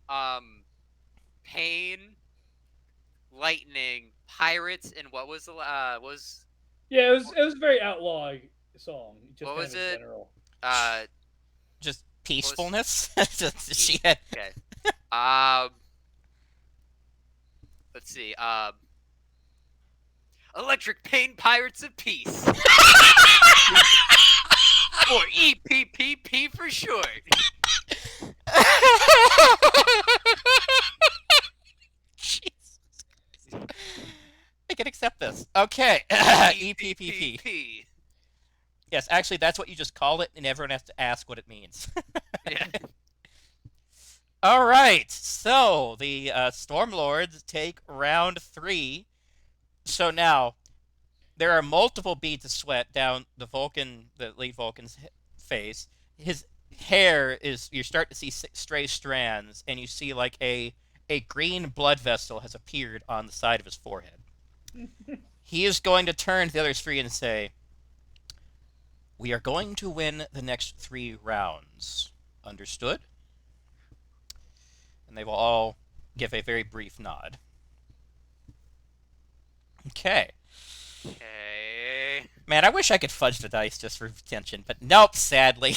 pain, lightning, pirates, and what was the was Yeah, it was a very outlaw song. Just What kind was of in it? general. Just peacefulness. She Peace. had. Okay. Let's see. Electric Pain Pirates of Peace. Or EPPP for short. Jesus. I can accept this. Okay. EPPP. EPPP. Yes, actually, that's what you just call it, and everyone has to ask what it means. Yeah. All right. So the Stormlords take round 3. So now there are multiple beads of sweat down the lead Vulcan's face. His hair is, you start to see stray strands, and you see like a green blood vessel has appeared on the side of his forehead. He is going to turn to the other 3 and say, "We are going to win the next 3 rounds. Understood?" And they will all give a very brief nod. Okay. Okay. Man, I wish I could fudge the dice just for tension, but nope, sadly.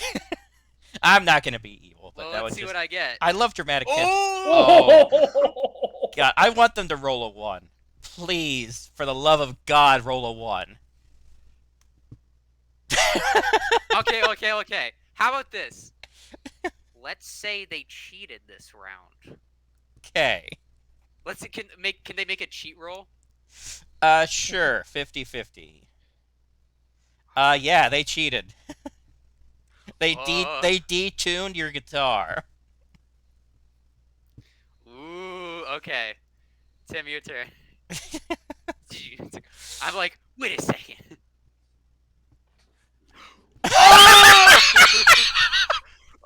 I'm not going to be evil, but Well, that let's was see just... what I get. I love dramatic tension. Oh! God, I want them to roll a 1. Please, for the love of God, roll a 1. Okay. How about this? Let's say they cheated this round. Okay. Let's see, can they make a cheat roll? Sure, 50-50. Yeah, they cheated. They detuned your guitar. Ooh, okay. Tim, your turn. I'm like, wait a second.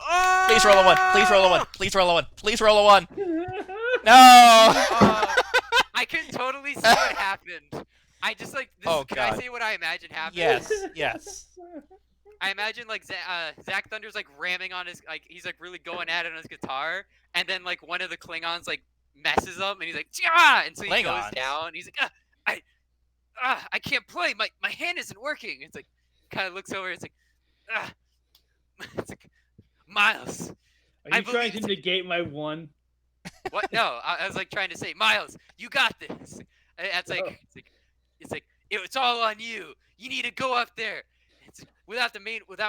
Oh! Please roll a 1. Please roll a 1. Please roll a 1. Please roll a 1. No. I can totally see what happened. I just like this. Oh, Can God. I say what I imagine happened? Yes. I imagine like Zach Thunder's like ramming on his he's like really going at it on his guitar, and then like one of the Klingons like messes up, and he's like, "Tja!" And so he goes Klingons? down. And he's like, I can't play. My hand isn't working." It's like kind of looks over. It's like, it's like, Miles. Are you trying to negate my 1? What? No, I was like trying to say, Miles, you got this. And it's like, it's all on you. You need to go up there. It's without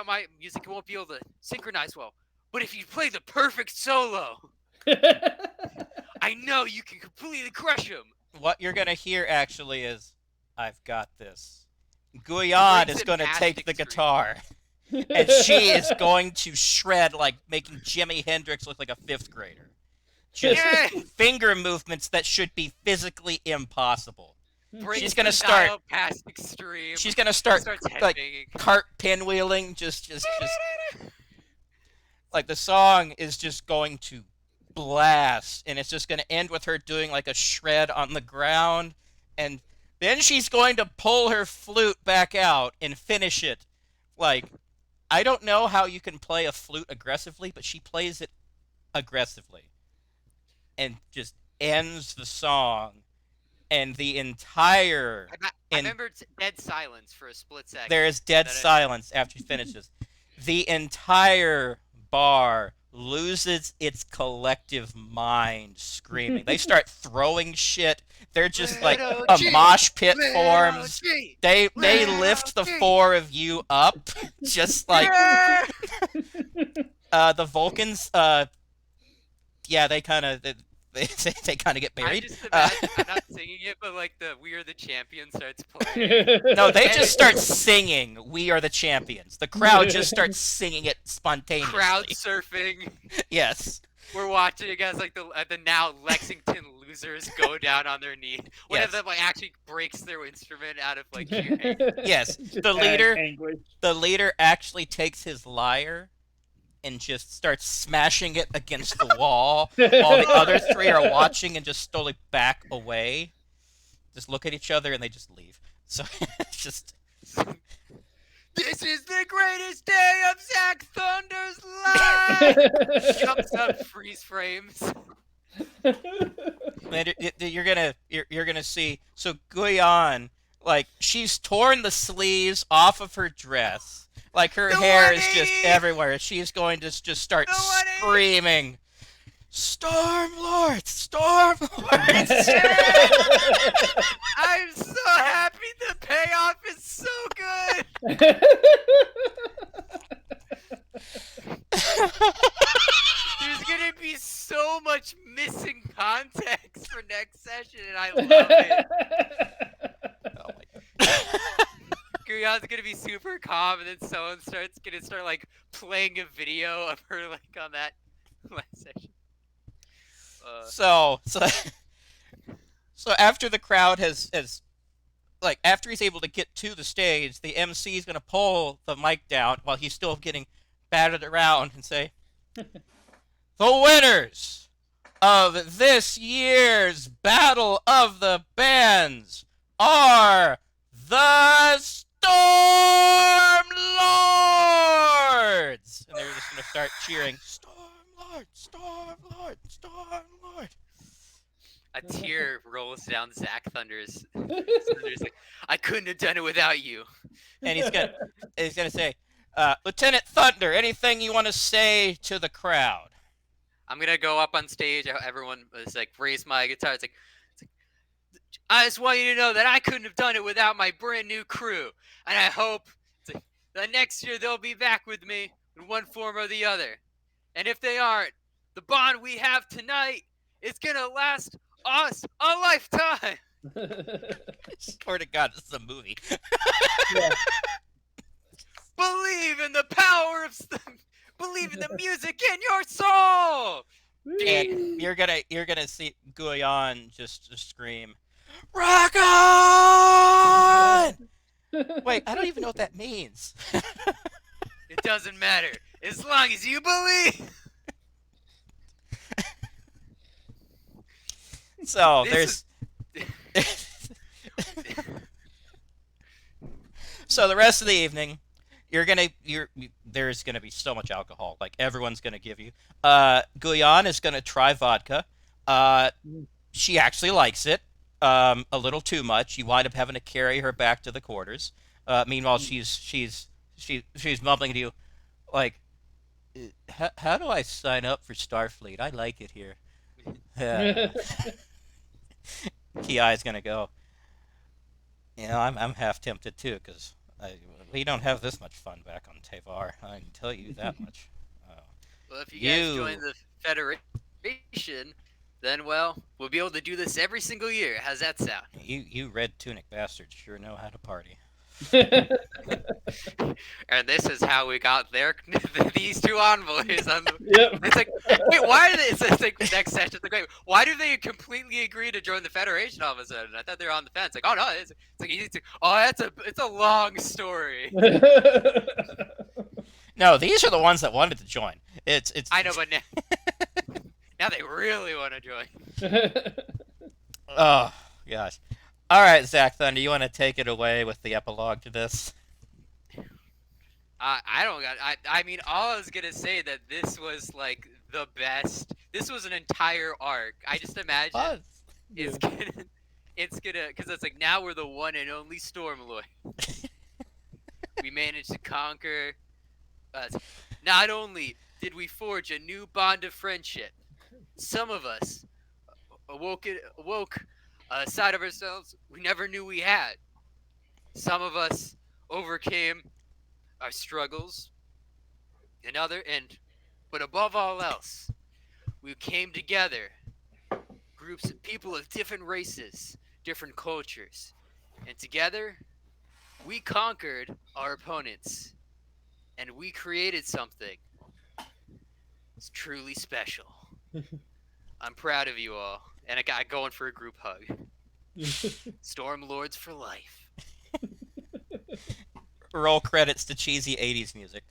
my music, you won't be able to synchronize well. But if you play the perfect solo, I know you can completely crush him. What you're gonna hear actually is, "I've got this." Guyon brings is in gonna take mastic the scream. guitar. and she is going to shred, like making Jimi Hendrix look like a fifth grader. Just Yeah! finger movements that should be physically impossible. Brings gonna the start- dial past extreme. She's gonna start starts like headbanging. cart pinwheeling, just like the song is just going to blast, and it's just going to end with her doing like a shred on the ground, and then she's going to pull her flute back out and finish it. Like, I don't know how you can play a flute aggressively, but she plays it aggressively and just ends the song, and the entire I remember it's dead silence for a split second. there is dead That it- silence after she finishes. The entire bar loses its collective mind screaming. They start throwing shit. They're just like Little a G, mosh pit Little forms. G. They Little lift the G. four of you up, just like Yeah! the Vulcans. Yeah, they kind of they kind of get I buried. just imagine, I'm not singing it, but like the "We Are the Champions" starts playing. No, they just start singing "We Are the Champions." The crowd just starts singing it spontaneously. Crowd surfing. Yes. We're watching it as like the now Lexington losers go down on their knee. One Yes. of them like actually breaks their instrument out of like cheering. Yes, Just the leader- Anguish. The leader actually takes his lyre and just starts smashing it against the wall while the other three are watching and just slowly back away. Just look at each other and they just leave. So it's just This is the greatest day of Zack Thunder's life. Jumps up, freeze frames. man, you're gonna see. So Guyan, like she's torn the sleeves off of her dress. Like her The hair is just 180! everywhere. She's going to just start The 180! screaming, "Stormlords! Stormlords!" I'm so happy the payoff is so good. There's gonna be so much missing context for next session, and I love it. Oh my Guyon's gonna be super calm, and then someone starts gonna start like playing a video of her like on that last session. So after the crowd has like after he's able to get to the stage, the MC is gonna pull the mic down while he's still getting battered around and say, "The winners of this year's Battle of the Bands are the Stormlords!" And they're just gonna start cheering, "Stormlord, Stormlord, Stormlord!" A tear rolls down Zack Thunder's. Like, I couldn't have done it without you. And he's gonna say, "Lieutenant Thunder, anything you want to say to the crowd?" I'm gonna go up on stage. Everyone is like, raise my guitar. It's like, I just want you to know that I couldn't have done it without my brand new crew, and I hope that next year they'll be back with me in one form or the other. And if they aren't, the bond we have tonight is gonna last us a lifetime. Swear to God, this is a movie. Yeah. Believe in the power of. Believe in the music in your soul. And you're gonna see Guyan just scream, "Rock on!" Wait, I don't even know what that means. It doesn't matter as long as you believe. So This there's so the rest of the evening, there's gonna be so much alcohol. Like everyone's gonna give you. Guyan is gonna try vodka. She actually likes it. A little too much. You wind up having to carry her back to the quarters. Meanwhile, she's mumbling to you, like, how do I sign up for Starfleet? I like it here. Kiai's gonna go, I'm half tempted too, because we don't have this much fun back on Tevar. I can tell you that much. Well, if you guys join the Federation, then, well, we'll be able to do this every single year. How's that sound? You red tunic bastards sure know how to party. And this is how we got these two envoys on the. Yep. It's like, wait, why did it's like next session? It's like, wait, why do they completely agree to join the Federation all of a sudden? I thought they were on the fence. Like, oh no, it's like oh, it's a long story. No, these are the ones that wanted to join. It's. I know, but now they really want to join. Oh gosh. All right, Zach Thunder, you want to take it away with the epilogue to this? I don't got. I mean, all I was gonna say that this was like the best. This was an entire arc. I just imagine Pause. it's gonna, because it's like now we're the one and only Stormlord. We managed to conquer. Not only did we forge a new bond of friendship, some of us awoke a side of ourselves we never knew we had. Some of us overcame our struggles, but above all else, we came together, groups of people of different races, different cultures, and together we conquered our opponents, and we created something. It's truly special. I'm proud of you all, and I got going for a group hug. Stormlords for life. Roll credits to cheesy '80s music.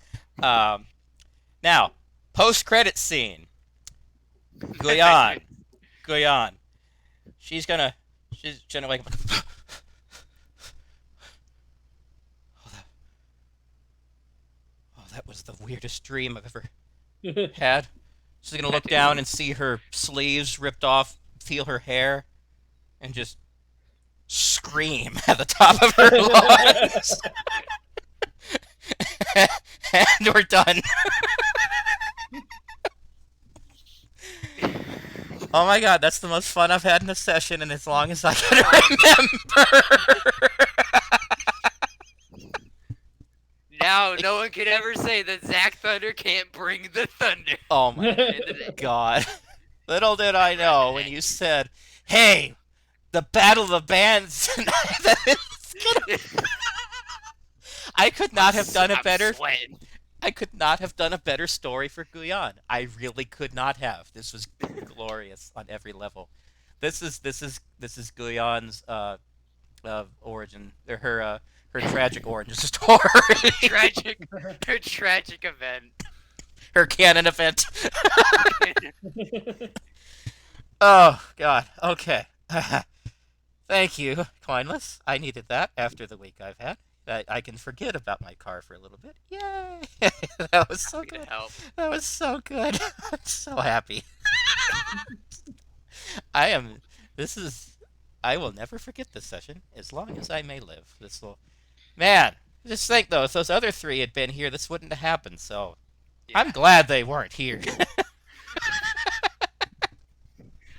Now, post-credit scene. Guyan. She's gonna wake up. Oh, that was the weirdest dream I've ever had. She's gonna look down and see her sleeves ripped off, feel her hair, and just scream at the top of her lungs. And we're done. Oh my god, that's the most fun I've had in a session, and as long as I can remember. Now, no one can ever say that Zack Thunder can't bring the thunder. Oh my god. Little did I know when you said, hey, the Battle of the Bands tonight. I could not have done a better. I could not have done a better story for Guyan. I really could not have. This was glorious on every level. This is Guyan's origin, or her tragic origin story. Her tragic event. Her canon event. Oh God. Okay. Thank you, Coinless. I needed that after the week I've had. I can forget about my car for a little bit. Yay! That was so good. That was so good. I'm so happy. I am. This is. I will never forget this session as long as I may live. This will. Man, just think though, if those other three had been here, this wouldn't have happened. So, yeah. I'm glad they weren't here.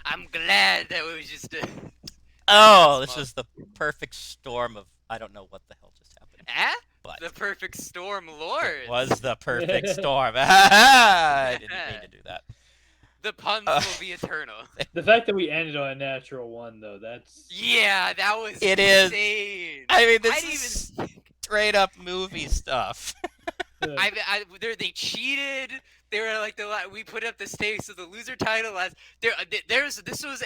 I'm glad that was just a. Oh, this was the perfect storm of I don't know what the hell just happened. But the perfect storm, Lord. It was the perfect storm. I didn't mean to do that. The puns will be eternal. The fact that we ended on a natural one, though, that's... Yeah, that was insane. Is. I mean, this is straight up movie stuff. They cheated. They were like we put up the stakes of the loser title as this was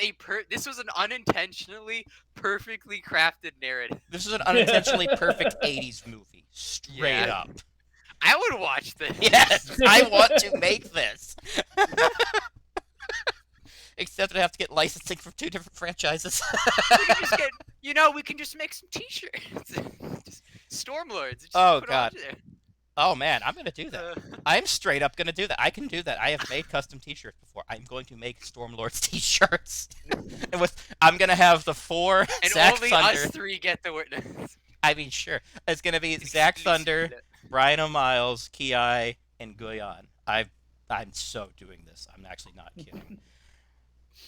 an unintentionally perfectly crafted narrative. This is an unintentionally perfect '80s movie, straight up. I would watch this. Yes, I want to make this. Except I have to get licensing from 2 different franchises. We can just make some T-shirts. Stormlords. Just oh God. Oh man, I'm gonna do that. I'm straight up gonna do that. I can do that. I have made custom T-shirts before. I'm going to make Stormlords T-shirts, and I'm gonna have the 4 and Zack only Thunder. Us 3 get the witness. I mean, sure. It's gonna be Zack Thunder, Brian O'Miles, Ki, and Guyan. I'm so doing this. I'm actually not kidding.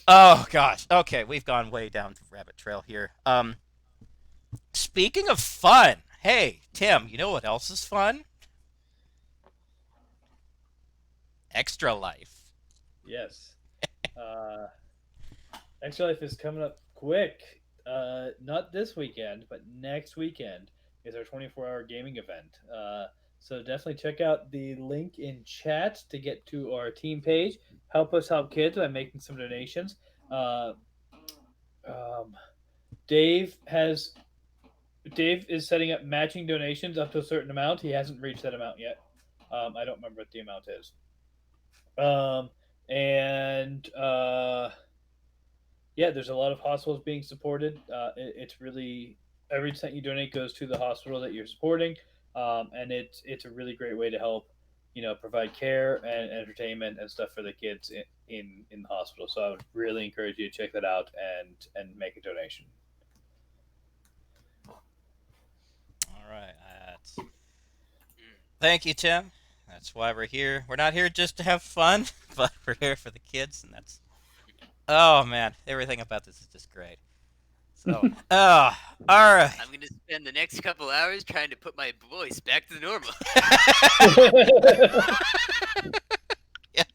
Oh gosh. Okay, we've gone way down the rabbit trail here. Speaking of fun, hey Tim, you know what else is fun? Extra Life. Yes. Extra Life is coming up quick. Not this weekend, but next weekend. is our 24-hour gaming event. So definitely check out the link in chat to get to our team page. Help us help kids by making some donations. Uh, um, Dave has Dave is setting up matching donations up to a certain amount. He hasn't reached that amount yet. I don't remember what the amount is. And yeah, there's a lot of hospitals being supported. It's really every cent you donate goes to the hospital that you're supporting, and it's a really great way to help, provide care and entertainment and stuff for the kids in the hospital. So I would really encourage you to check that out and make a donation. All right. Thank you, Tim. That's why we're here. We're not here just to have fun, but we're here for the kids, and that's. Oh man, everything about this is just great. So, all right. I'm gonna spend the next couple hours trying to put my voice back to normal. Yes.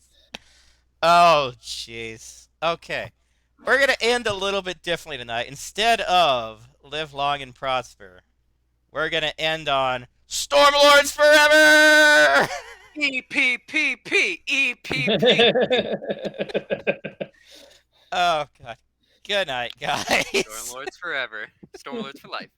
Oh, jeez. Okay. We're going to end a little bit differently tonight. Instead of live long and prosper, we're going to end on Stormlords forever! EPPP, EPP. Oh, God. Good night, guys. Stormlords forever. Stormlords for life.